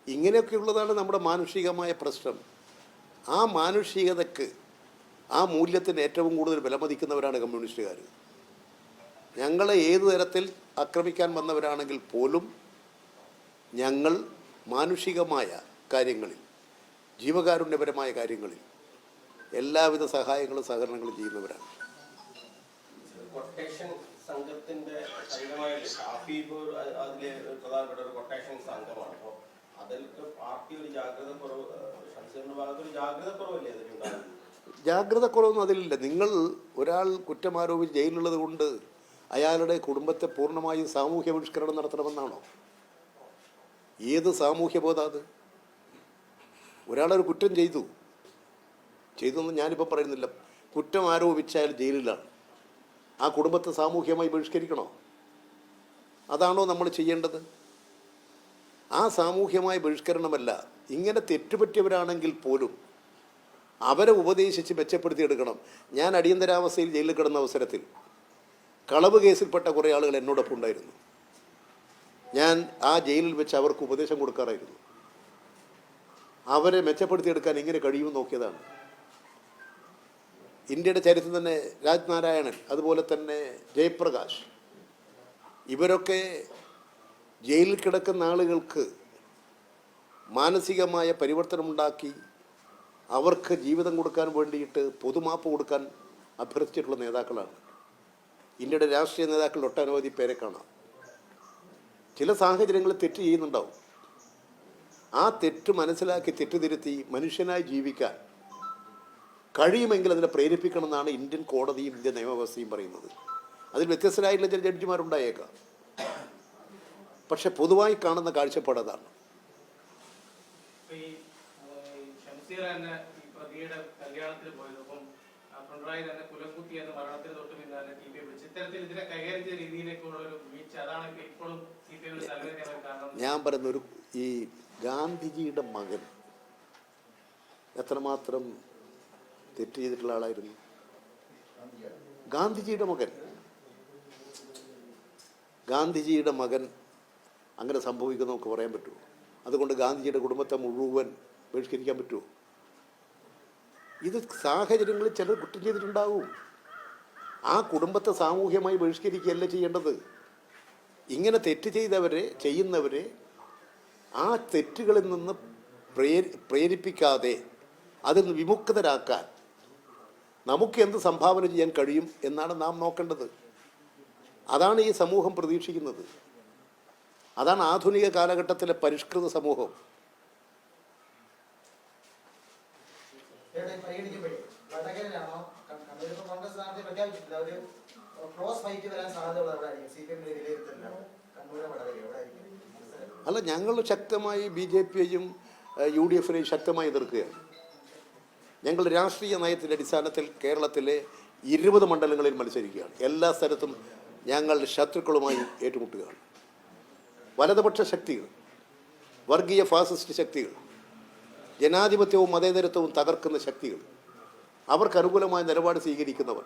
ഇങ്ങനെയൊക്കെയുള്ളതാണ് നമ്മുടെ മാനുഷികമായ പ്രശ്നം. ആ മാനുഷികതയ്ക്ക്, ആ മൂല്യത്തിന് ഏറ്റവും കൂടുതൽ വിലമതിക്കുന്നവരാണ് കമ്മ്യൂണിസ്റ്റുകാർ. ഞങ്ങളെ ഏതു തരത്തിൽ ആക്രമിക്കാൻ വന്നവരാണെങ്കിൽ പോലും ഞങ്ങൾ മാനുഷികമായ കാര്യങ്ങളിൽ, ജീവകാരുണ്യപരമായ കാര്യങ്ങളിൽ എല്ലാവിധ സഹായങ്ങളും സഹകരണങ്ങളും ചെയ്യുന്നവരാണ്. കൊട്ടേഷൻ സംഘത്തിന്റെ സംഘമായിട്ട് ഷാഫി അതിലെ പ്രധാനപ്പെട്ട ഒരു കൊട്ടേഷൻ സംഘമാണ്. അപ്പോൾ അതിലൊക്കെ പാർട്ടി ഒരു ജാഗ്രത കുറവ്, ഷംസീറിന്റെ ഭാഗത്ത് ഒരു ജാഗ്രത കുറവല്ലേ അതിലുണ്ടാകുന്നത്? ജാഗ്രത കുറവൊന്നും അതിലില്ല. നിങ്ങൾ ഒരാൾ കുറ്റം ആരോപിച്ച് ജയിലുള്ളത് കൊണ്ട് അയാളുടെ കുടുംബത്തെ പൂർണ്ണമായും സാമൂഹ്യ ബഹിഷ്കരണം നടത്തണമെന്നാണോ? ഏത് സാമൂഹ്യ ബോധം അത്? ഒരാളൊരു കുറ്റം ചെയ്തെന്ന് ഞാനിപ്പോൾ പറയുന്നില്ല. കുറ്റം ആരോപിച്ചാൽ ജയിലിലാണ്. ആ കുടുംബത്തെ സാമൂഹ്യമായി ബഹിഷ്കരിക്കണോ? അതാണോ നമ്മൾ ചെയ്യേണ്ടത്? ആ സാമൂഹ്യമായ ബഹിഷ്കരണമല്ല. ഇങ്ങനെ തെറ്റുപറ്റിയവരാണെങ്കിൽ പോലും അവരെ ഉപദേശിച്ച് മെച്ചപ്പെടുത്തിയെടുക്കണം. ഞാൻ അടിയന്തരാവസ്ഥയിൽ ജയിലിൽ കിടന്ന അവസരത്തിൽ കളവ് കേസിൽപ്പെട്ട കുറേ ആളുകൾ എന്നോടൊപ്പം ഉണ്ടായിരുന്നു. ഞാൻ ആ ജയിലിൽ വെച്ച് അവർക്ക് ഉപദേശം കൊടുക്കാറായിരുന്നു. അവരെ മെച്ചപ്പെടുത്തിയെടുക്കാൻ എങ്ങനെ കഴിയുമെന്ന് നോക്കിയതാണ്. ഇന്ത്യയുടെ ചരിത്രം തന്നെ രാജ്നാരായണൻ, അതുപോലെ തന്നെ ജയപ്രകാശ്, ഇവരൊക്കെ ജയിലിൽ കിടക്കുന്ന ആളുകൾക്ക് മാനസികമായ പരിവർത്തനമുണ്ടാക്കി അവർക്ക് ജീവിതം കൊടുക്കാൻ വേണ്ടിയിട്ട് പൊതുമാപ്പ് കൊടുക്കാൻ അഭ്യർത്ഥിച്ചിട്ടുള്ള നേതാക്കളാണ്. ഇന്ത്യയുടെ രാഷ്ട്രീയ നേതാക്കൾ ഒട്ടനവധി പേരെ കാണാം. ചില സാഹചര്യങ്ങളിൽ തെറ്റ് ചെയ്യുന്നുണ്ടാവും. ആ തെറ്റ് മനസ്സിലാക്കി തെറ്റുതിരുത്തി മനുഷ്യനായി ജീവിക്കാൻ കഴിയുമെങ്കിൽ അതിനെ പ്രേരിപ്പിക്കണമെന്നാണ് ഇന്ത്യൻ കോടതിയും ഇന്ത്യൻ നിയമവ്യവസ്ഥയും പറയുന്നത്. അതിൽ വ്യത്യസ്തരായിട്ടുള്ള ചില ജഡ്ജിമാരുണ്ടായേക്കാം. പക്ഷെ പൊതുവായി കാണുന്ന കാഴ്ചപ്പാട് അതാണ്. ഷംസീർ തന്നെ ഈ പ്രതിയുടെ കല്യാണത്തിൽ പോയത്, അപ്പം പിണറായി തന്നെ കുലംകുത്തി എന്ന മരണത്തിന് തൊട്ട് പിന്നാലെ TP വിളിച്ചു. ഇത്തരത്തിൽ ഇതിനെ കൈകാര്യം ചെയ്ത രീതിയിലേക്കുള്ള ഒരു വീഴ്ച, അതാണ് ഇപ്പോഴും CPM തലവേദന കാരണം. ഞാൻ പറയുന്ന ഈ ഗാന്ധിജിയുടെ മകൻ എത്രമാത്രം തെറ്റ് ചെയ്തിട്ടുള്ള ആളായിരുന്നു. ഗാന്ധിജിയുടെ മകൻ അങ്ങനെ സംഭവിക്കുന്ന നമുക്ക് പറയാൻ പറ്റുമോ? അതുകൊണ്ട് ഗാന്ധിജിയുടെ കുടുംബത്തെ മുഴുവൻ ബഹിഷ്കരിക്കാൻ പറ്റുമോ? ഇത് സാഹചര്യങ്ങളിൽ ചിലർ കുറ്റം ചെയ്തിട്ടുണ്ടാവും. ആ കുടുംബത്തെ സാമൂഹ്യമായി ബഹിഷ്കരിക്കുകയല്ല ചെയ്യേണ്ടത്. ഇങ്ങനെ തെറ്റ് ചെയ്യുന്നവരെ ആ തെറ്റുകളിൽ നിന്ന് പ്രേരിപ്പിക്കാതെ അതിൽ നിന്ന് വിമുക്തരാക്കാൻ നമുക്ക് എന്ത് സംഭാവന ചെയ്യാൻ കഴിയും എന്നാണ് നാം നോക്കേണ്ടത്. അതാണ് ഈ സമൂഹം പ്രതീക്ഷിക്കുന്നത്. അതാണ് ആധുനിക കാലഘട്ടത്തിലെ പരിഷ്കൃത സമൂഹം. അല്ല, ഞങ്ങൾ ശക്തമായി BJPയെയും UDFനെയും ശക്തമായി എതിർക്കുകയാണ്. ഞങ്ങൾ രാഷ്ട്രീയ നയത്തിൻ്റെ അടിസ്ഥാനത്തിൽ കേരളത്തിലെ 20 മണ്ഡലങ്ങളിൽ മത്സരിക്കുകയാണ്. എല്ലാ സ്ഥലത്തും ഞങ്ങൾ ശത്രുക്കളുമായി ഏറ്റുമുട്ടുകയാണ്. വലതുപക്ഷ ശക്തികൾ, വർഗീയ ഫാസിസ്റ്റ് ശക്തികൾ, ജനാധിപത്യവും മതേതരത്വവും തകർക്കുന്ന ശക്തികൾ, അവർക്ക് അനുകൂലമായ നിലപാട് സ്വീകരിക്കുന്നവർ,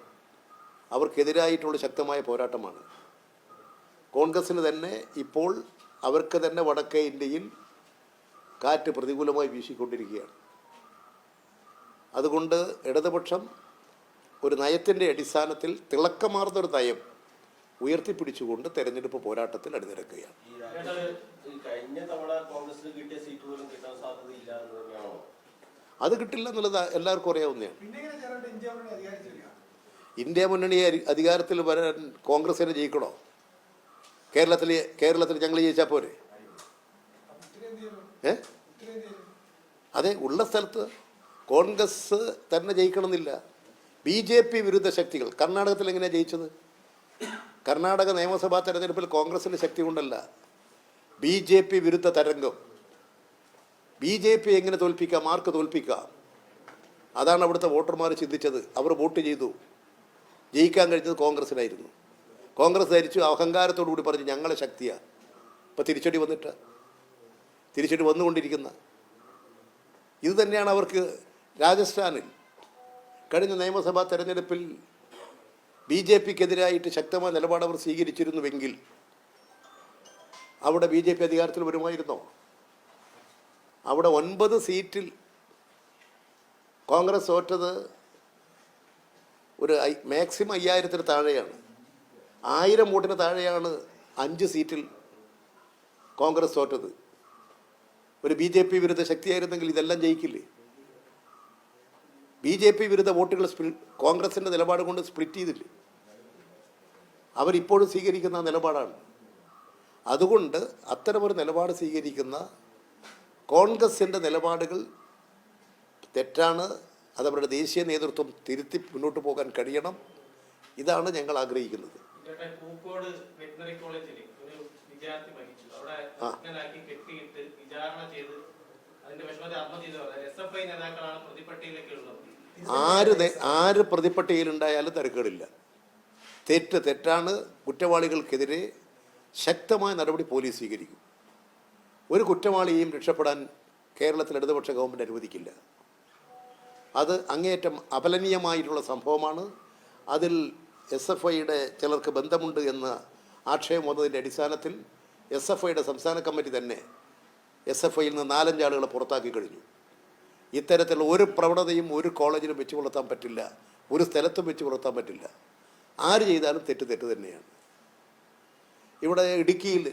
അവർക്കെതിരായിട്ടുള്ള ശക്തമായ പോരാട്ടമാണ്. കോൺഗ്രസ്സിന് തന്നെ ഇപ്പോൾ അവർക്ക് തന്നെ വടക്കേ ഇന്ത്യയിൽ കാറ്റ് പ്രതികൂലമായി വീശിക്കൊണ്ടിരിക്കുകയാണ്. അതുകൊണ്ട് ഇടതുപക്ഷം ഒരു നയത്തിൻ്റെ അടിസ്ഥാനത്തിൽ തിളക്കമാർന്നൊരു നയം ഉയർത്തിപ്പിടിച്ചുകൊണ്ട് തെരഞ്ഞെടുപ്പ് പോരാട്ടത്തിൽ അണിനിരക്കുകയാണ്. അത് കിട്ടില്ല എന്നുള്ളത് എല്ലാവർക്കും അറിയാവുന്നതാണ്. ഇന്ത്യ മുന്നണി അധികാരത്തിൽ വരാൻ കോൺഗ്രസിനെ ജയിക്കണോ? കേരളത്തിൽ ഞങ്ങൾ ജയിച്ചാൽ പോരെ? അതെ, ഉള്ള സ്ഥലത്ത് കോൺഗ്രസ് തന്നെ ജയിക്കണമെന്നില്ല. BJP വിരുദ്ധ ശക്തികൾ കർണാടകത്തിൽ എങ്ങനെയാണ് ജയിച്ചത്? കർണാടക നിയമസഭാ തെരഞ്ഞെടുപ്പിൽ കോൺഗ്രസിൻ്റെ ശക്തി കൊണ്ടല്ല, BJP വിരുദ്ധ തരംഗം. BJP എങ്ങനെ തോൽപ്പിക്കാം, ആർക്ക് തോൽപ്പിക്കാം, അതാണ് അവിടുത്തെ വോട്ടർമാർ ചിന്തിച്ചത്. അവർ വോട്ട് ചെയ്തു. ജയിക്കാൻ കഴിഞ്ഞത് കോൺഗ്രസിനായിരുന്നു. കോൺഗ്രസ് ധരിച്ചു, അഹങ്കാരത്തോടു കൂടി പറഞ്ഞു ഞങ്ങളെ ശക്തിയാണ്. ഇപ്പം തിരിച്ചടി വന്നുകൊണ്ടിരിക്കുന്ന ഇത് തന്നെയാണ് അവർക്ക്. രാജസ്ഥാനിൽ കഴിഞ്ഞ നിയമസഭാ തെരഞ്ഞെടുപ്പിൽ BJPക്കെതിരായിട്ട് ശക്തമായ നിലപാട് അവർ സ്വീകരിച്ചിരുന്നുവെങ്കിൽ അവിടെ BJP അധികാരത്തിൽ വരുമായിരുന്നോ? അവിടെ 9 സീറ്റിൽ കോൺഗ്രസ് തോറ്റത് ഒരു മാക്സിമം 5000-ന് താഴെയാണ്. 1000 വോട്ടിന് താഴെയാണ് 5 സീറ്റിൽ കോൺഗ്രസ് തോറ്റത്. ഒരു BJP വിരുദ്ധ ശക്തിയായിരുന്നെങ്കിൽ ഇതെല്ലാം ജയിക്കില്ലേ? BJP വിരുദ്ധ വോട്ടുകൾ കോൺഗ്രസിൻ്റെ നിലപാട് കൊണ്ട് സ്പ്ലിറ്റ് ചെയ്തില്ലേ? അവരിപ്പോഴും സ്വീകരിക്കുന്ന നിലപാടാണ്. അതുകൊണ്ട് അത്തരമൊരു നിലപാട് സ്വീകരിക്കുന്ന കോൺഗ്രസിൻ്റെ നിലപാടുകൾ തെറ്റാണ്. അതവരുടെ ദേശീയ നേതൃത്വം തിരുത്തി മുന്നോട്ട് പോകാൻ കഴിയണം. ഇതാണ് ഞങ്ങൾ ആഗ്രഹിക്കുന്നത്. ആര് പ്രതിപ്പട്ടികയിലുണ്ടായാലും തിരക്കേടില്ല. തെറ്റാണ്. കുറ്റവാളികൾക്കെതിരെ ശക്തമായ നടപടി പോലീസ് സ്വീകരിക്കും. ഒരു കുറ്റവാളിയെയും രക്ഷപ്പെടാൻ കേരളത്തിൽ ഇടതുപക്ഷ ഗവൺമെൻറ് അനുവദിക്കില്ല. അത് അങ്ങേയറ്റം അപലനീയമായിട്ടുള്ള സംഭവമാണ്. അതിൽ SFIയുടെ ചിലർക്ക് ബന്ധമുണ്ട് എന്ന ആക്ഷേപം വന്നതിൻ്റെ അടിസ്ഥാനത്തിൽ SFIയുടെ സംസ്ഥാന കമ്മിറ്റി തന്നെ SFIയിൽ നിന്ന് 4-5 ആളുകളെ പുറത്താക്കി കഴിഞ്ഞു. ഇത്തരത്തിലുള്ള ഒരു പ്രവണതയും ഒരു കോളേജിലും വെച്ച് പുലർത്താൻ പറ്റില്ല, ഒരു സ്ഥലത്തും വെച്ച് പുലർത്താൻ പറ്റില്ല. ആര് ചെയ്താലും തെറ്റ് തന്നെയാണ്. ഇവിടെ ഇടുക്കിയിൽ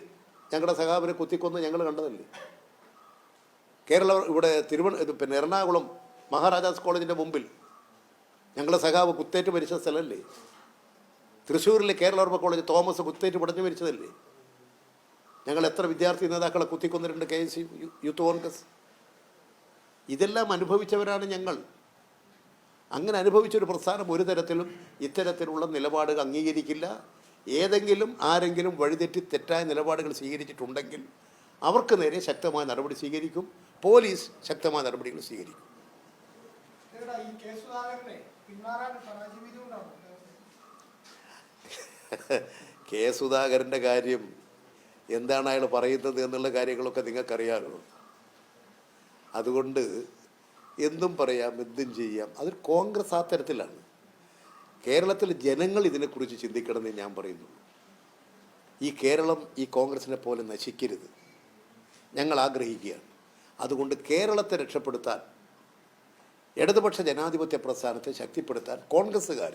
ഞങ്ങളുടെ സഖാവിനെ കുത്തിക്കൊന്ന് ഞങ്ങൾ കണ്ടതല്ലേ. ഇവിടെ പിന്നെ എറണാകുളം മഹാരാജാസ് കോളേജിൻ്റെ മുമ്പിൽ ഞങ്ങളുടെ സഖാവ് കുത്തേറ്റ് മരിച്ച സ്ഥലമല്ലേ. തൃശ്ശൂരിലെ കേരളവർമ്മ കോളേജ് തോമസ് കുത്തേറ്റ് പടഞ്ഞു മരിച്ചതല്ലേ. ഞങ്ങൾ എത്ര വിദ്യാർത്ഥി നേതാക്കളെ കുത്തിക്കൊന്നിട്ടുണ്ട് KSU യൂത്ത് കോൺഗ്രസ്. ഇതെല്ലാം അനുഭവിച്ചവരാണ് ഞങ്ങൾ. അങ്ങനെ അനുഭവിച്ചൊരു പ്രസ്ഥാനം ഒരു തരത്തിലും ഇത്തരത്തിലുള്ള നിലപാടുകൾ അംഗീകരിക്കില്ല. ഏതെങ്കിലും ആരെങ്കിലും വഴിതെറ്റി തെറ്റായ നിലപാടുകൾ സ്വീകരിച്ചിട്ടുണ്ടെങ്കിൽ അവർക്ക് നേരെ ശക്തമായ നടപടി സ്വീകരിക്കും. പോലീസ് ശക്തമായ നടപടികൾ സ്വീകരിക്കും. സുധാകരൻ്റെ കാര്യം എന്താണ് അയാൾ പറയുന്നത് എന്നുള്ള കാര്യങ്ങളൊക്കെ നിങ്ങൾക്കറിയാമല്ലോ. അതുകൊണ്ട് എന്തും പറയാം, എന്തും ചെയ്യാം. അത് കോൺഗ്രസ് ആ തരത്തിലാണ്. കേരളത്തിലെ ജനങ്ങൾ ഇതിനെക്കുറിച്ച് ചിന്തിക്കണമെന്ന് ഞാൻ പറയുന്നു. ഈ കേരളം ഈ കോൺഗ്രസിനെ പോലെ നശിക്കരുത് ഞങ്ങൾ ആഗ്രഹിക്കുകയാണ്. അതുകൊണ്ട് കേരളത്തെ രക്ഷപ്പെടുത്താൻ, ഇടതുപക്ഷ ജനാധിപത്യ പ്രസ്ഥാനത്തെ ശക്തിപ്പെടുത്താൻ കോൺഗ്രസ്സുകാർ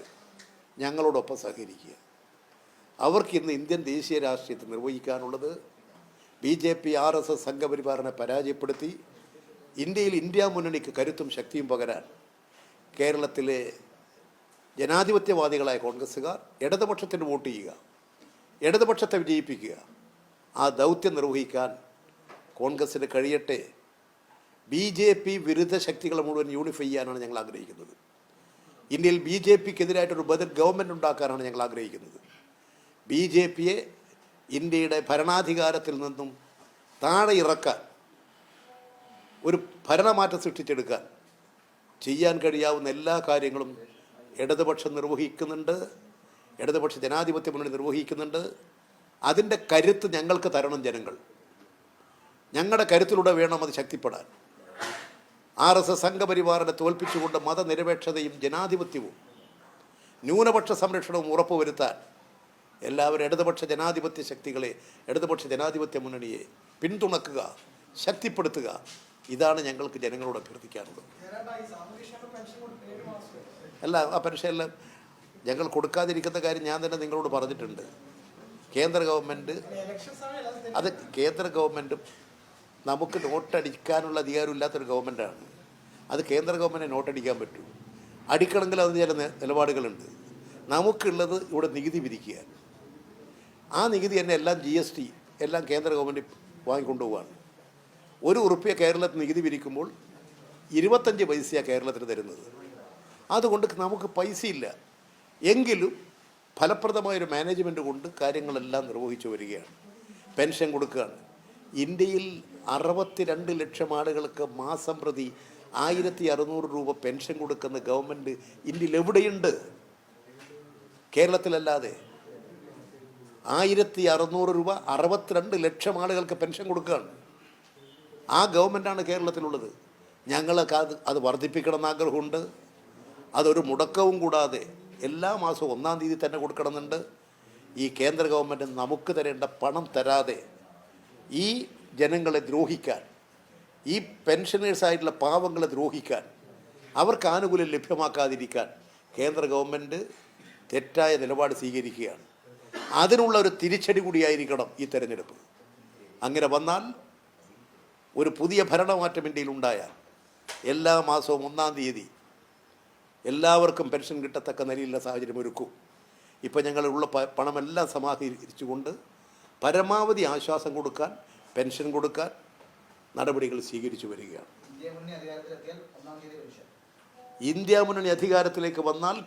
ഞങ്ങളോടൊപ്പം സഹകരിക്കുക. അവർക്ക് ഇന്ന് ഇന്ത്യൻ ദേശീയ രാഷ്ട്രീയത്തെ നിർവഹിക്കാനുള്ളത് BJP RSS സംഘപരിവാറിനെ പരാജയപ്പെടുത്തി ഇന്ത്യയിൽ ഇന്ത്യ മുന്നണിക്ക് കരുത്തും ശക്തിയും പകരാൻ കേരളത്തിലെ ജനാധിപത്യവാദികളായ കോൺഗ്രസ്സുകാർ ഇടതുപക്ഷത്തിന് വോട്ട് ചെയ്യുക, ഇടതുപക്ഷത്തെ വിജയിപ്പിക്കുക. ആ ദൗത്യം നിർവഹിക്കാൻ കോൺഗ്രസ്സിന് കഴിയട്ടെ. BJP വിരുദ്ധ ശക്തികളെ മുഴുവൻ യൂണിഫൈ ചെയ്യാനാണ് ഞങ്ങൾ ആഗ്രഹിക്കുന്നത്. ഇന്ത്യയിൽ BJPക്കെതിരായിട്ടൊരു ബദൽ ഗവൺമെൻറ് ഉണ്ടാക്കാനാണ് ഞങ്ങൾ ആഗ്രഹിക്കുന്നത്. BJPയെ ഇന്ത്യയുടെ ഭരണാധികാരത്തിൽ നിന്നും താഴെ ഇറക്കാൻ, ഒരു ഭരണമാറ്റം സൃഷ്ടിച്ചെടുക്കാൻ ചെയ്യാൻ കഴിയാവുന്ന എല്ലാ കാര്യങ്ങളും ഇടതുപക്ഷം നിർവഹിക്കുന്നുണ്ട്, ഇടതുപക്ഷ ജനാധിപത്യ മുന്നണി നിർവഹിക്കുന്നുണ്ട്. അതിൻ്റെ കരുത്ത് ഞങ്ങൾക്ക് തരണം ജനങ്ങൾ. ഞങ്ങളുടെ കരുത്തിലൂടെ വേണം അത് ശക്തിപ്പെടാൻ. RSS സംഘപരിവാറിനെ തോൽപ്പിച്ചുകൊണ്ട് മതനിരപേക്ഷതയും ജനാധിപത്യവും ന്യൂനപക്ഷ സംരക്ഷണവും ഉറപ്പുവരുത്താൻ എല്ലാവരും ഇടതുപക്ഷ ജനാധിപത്യ ശക്തികളെ, ഇടതുപക്ഷ ജനാധിപത്യ മുന്നണിയെ പിന്തുണക്കുക, ശക്തിപ്പെടുത്തുക. ഇതാണ് ഞങ്ങൾക്ക് ജനങ്ങളോട് അഭ്യർത്ഥിക്കാനുള്ളത്. അല്ല, ആ പെൻഷനെല്ലാം ഞങ്ങൾ കൊടുക്കാതിരിക്കുന്ന കാര്യം ഞാൻ തന്നെ നിങ്ങളോട് പറഞ്ഞിട്ടുണ്ട്. കേന്ദ്ര ഗവൺമെൻറ് കേന്ദ്ര ഗവൺമെൻറ്റും നമുക്ക് നോട്ടടിക്കാനുള്ള അധികാരമില്ലാത്തൊരു ഗവൺമെൻറ്റാണ്. അത് കേന്ദ്ര ഗവൺമെൻറ് നോട്ടടിക്കാൻ പറ്റൂ. അടിക്കണമെങ്കിൽ അതിന് ചില നിലപാടുകളുണ്ട്. നമുക്കുള്ളത് ഇവിടെ നികുതി വിധിക്കുക. ആ നികുതി തന്നെ എല്ലാം GST എല്ലാം കേന്ദ്ര ഗവൺമെൻറ് വാങ്ങിക്കൊണ്ടുപോവാണ്. ₹1 കേരളത്തിൽ നികുതി പിരിക്കുമ്പോൾ 25 പൈസയാണ് കേരളത്തിന് തരുന്നത്. അതുകൊണ്ട് നമുക്ക് പൈസയില്ല. എങ്കിലും ഫലപ്രദമായൊരു മാനേജ്മെൻറ്റ് കൊണ്ട് കാര്യങ്ങളെല്ലാം നിർവഹിച്ചു വരികയാണ്. പെൻഷൻ കൊടുക്കുകയാണ്. ഇന്ത്യയിൽ 62 ലക്ഷം ആളുകൾക്ക് മാസം പ്രതി 1600 രൂപ പെൻഷൻ കൊടുക്കുന്ന ഗവൺമെൻറ് ഇന്ത്യയിൽ എവിടെയുണ്ട്? കേരളത്തിലല്ലാതെ. 1600 രൂപ 62 ലക്ഷം ആളുകൾക്ക് പെൻഷൻ കൊടുക്കുകയാണ്. ആ ഗവൺമെൻറ്റാണ് കേരളത്തിലുള്ളത്. ഞങ്ങൾക്ക് അത് വർദ്ധിപ്പിക്കണമെന്ന് ആഗ്രഹമുണ്ട്. അതൊരു മുടക്കവും കൂടാതെ എല്ലാ മാസവും 1-ാം തീയതി തന്നെ കൊടുക്കണമെന്നുണ്ട്. ഈ കേന്ദ്ര ഗവൺമെൻറ് നമുക്ക് തരേണ്ട പണം തരാതെ ഈ ജനങ്ങളെ ദ്രോഹിക്കാൻ, ഈ പെൻഷനേഴ്സായിട്ടുള്ള പാവങ്ങളെ ദ്രോഹിക്കാൻ, അവർക്ക് ആനുകൂല്യം ലഭ്യമാക്കാതിരിക്കാൻ കേന്ദ്ര ഗവൺമെൻറ് തെറ്റായ നിലപാട് സ്വീകരിക്കുകയാണ്. അതിനുള്ള ഒരു തിരിച്ചടി കൂടിയായിരിക്കണം ഈ തെരഞ്ഞെടുപ്പ്. അങ്ങനെ വന്നാൽ ഒരു പുതിയ ഭരണമാറ്റം ഇന്ത്യയിൽ ഉണ്ടായാൽ എല്ലാ മാസവും 1-ാം തീയതി എല്ലാവർക്കും പെൻഷൻ കിട്ടത്തക്ക നിലയിലുള്ള സാഹചര്യം ഒരുക്കും. ഇപ്പോൾ ഞങ്ങളുള്ള പണമെല്ലാം സമാഹരിച്ചുകൊണ്ട് പരമാവധി ആശ്വാസം കൊടുക്കാൻ, പെൻഷൻ കൊടുക്കാൻ നടപടികൾ സ്വീകരിച്ചു വരികയാണ്. ഇന്ത്യ മുന്നണി അധികാരത്തിലേക്ക് വന്നാൽ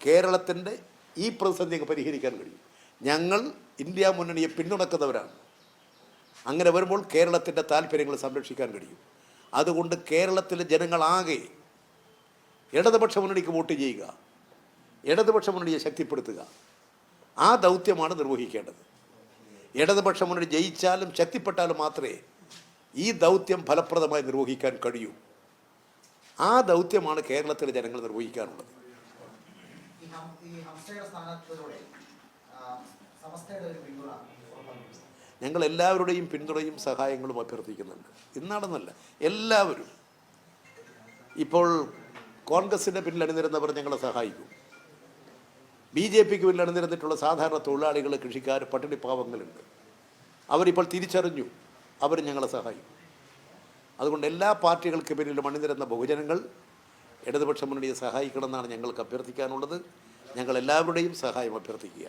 കേരളത്തിൻ്റെ ഈ പ്രതിസന്ധി പരിഹരിക്കാൻ കഴിയും. ഞങ്ങൾ ഇന്ത്യ മുന്നണിയെ പിന്തുണക്കുന്നവരാണ്. അങ്ങനെ വരുമ്പോൾ കേരളത്തിൻ്റെ താല്പര്യങ്ങൾ സംരക്ഷിക്കാൻ കഴിയും. അതുകൊണ്ട് കേരളത്തിലെ ജനങ്ങളാകെ ഇടതുപക്ഷ മുന്നണിക്ക് വോട്ട് ചെയ്യുക, ഇടതുപക്ഷ മുന്നണിയെ ശക്തിപ്പെടുത്തുക. ആ ദൗത്യമാണ് നിർവഹിക്കേണ്ടത്. ഇടതുപക്ഷ മുന്നണി ജയിച്ചാലും ശക്തിപ്പെട്ടാലും മാത്രമേ ഈ ദൗത്യം ഫലപ്രദമായി നിർവഹിക്കാൻ കഴിയൂ. ആ ദൗത്യമാണ് കേരളത്തിലെ ജനങ്ങൾ നിർവഹിക്കാനുള്ളത്. ഈ ഹംസയുടെ സ്ഥാനാർത്ഥികളോടെ സമസ്തയുടെ ഒരു പിന്തുണ ഞങ്ങൾ എല്ലാവരുടെയും പിന്തുണയും സഹായങ്ങളും അഭ്യർത്ഥിക്കുന്നുണ്ട്. ഇന്നാണെന്നല്ല, എല്ലാവരും. ഇപ്പോൾ കോൺഗ്രസിൻ്റെ പിന്നിൽ അണിനിരുന്നവർ ഞങ്ങളെ സഹായിക്കും. BJPക്ക് പിന്നിൽ അണിനിരന്നിട്ടുള്ള സാധാരണ തൊഴിലാളികൾ, കൃഷിക്കാർ, പട്ടിണിപ്പാവങ്ങളുണ്ട്. അവരിപ്പോൾ തിരിച്ചറിഞ്ഞു, അവർ ഞങ്ങളെ സഹായിക്കും. അതുകൊണ്ട് എല്ലാ പാർട്ടികൾക്ക് പിന്നിലും അണിനിരുന്ന ബഹുജനങ്ങൾ ഇടതുപക്ഷ മുന്നണിയെ സഹായിക്കണമെന്നാണ് ഞങ്ങൾക്ക് അഭ്യർത്ഥിക്കാനുള്ളത്. ഞങ്ങൾ എല്ലാവരുടെയും സഹായം അഭ്യർത്ഥിക്കുക.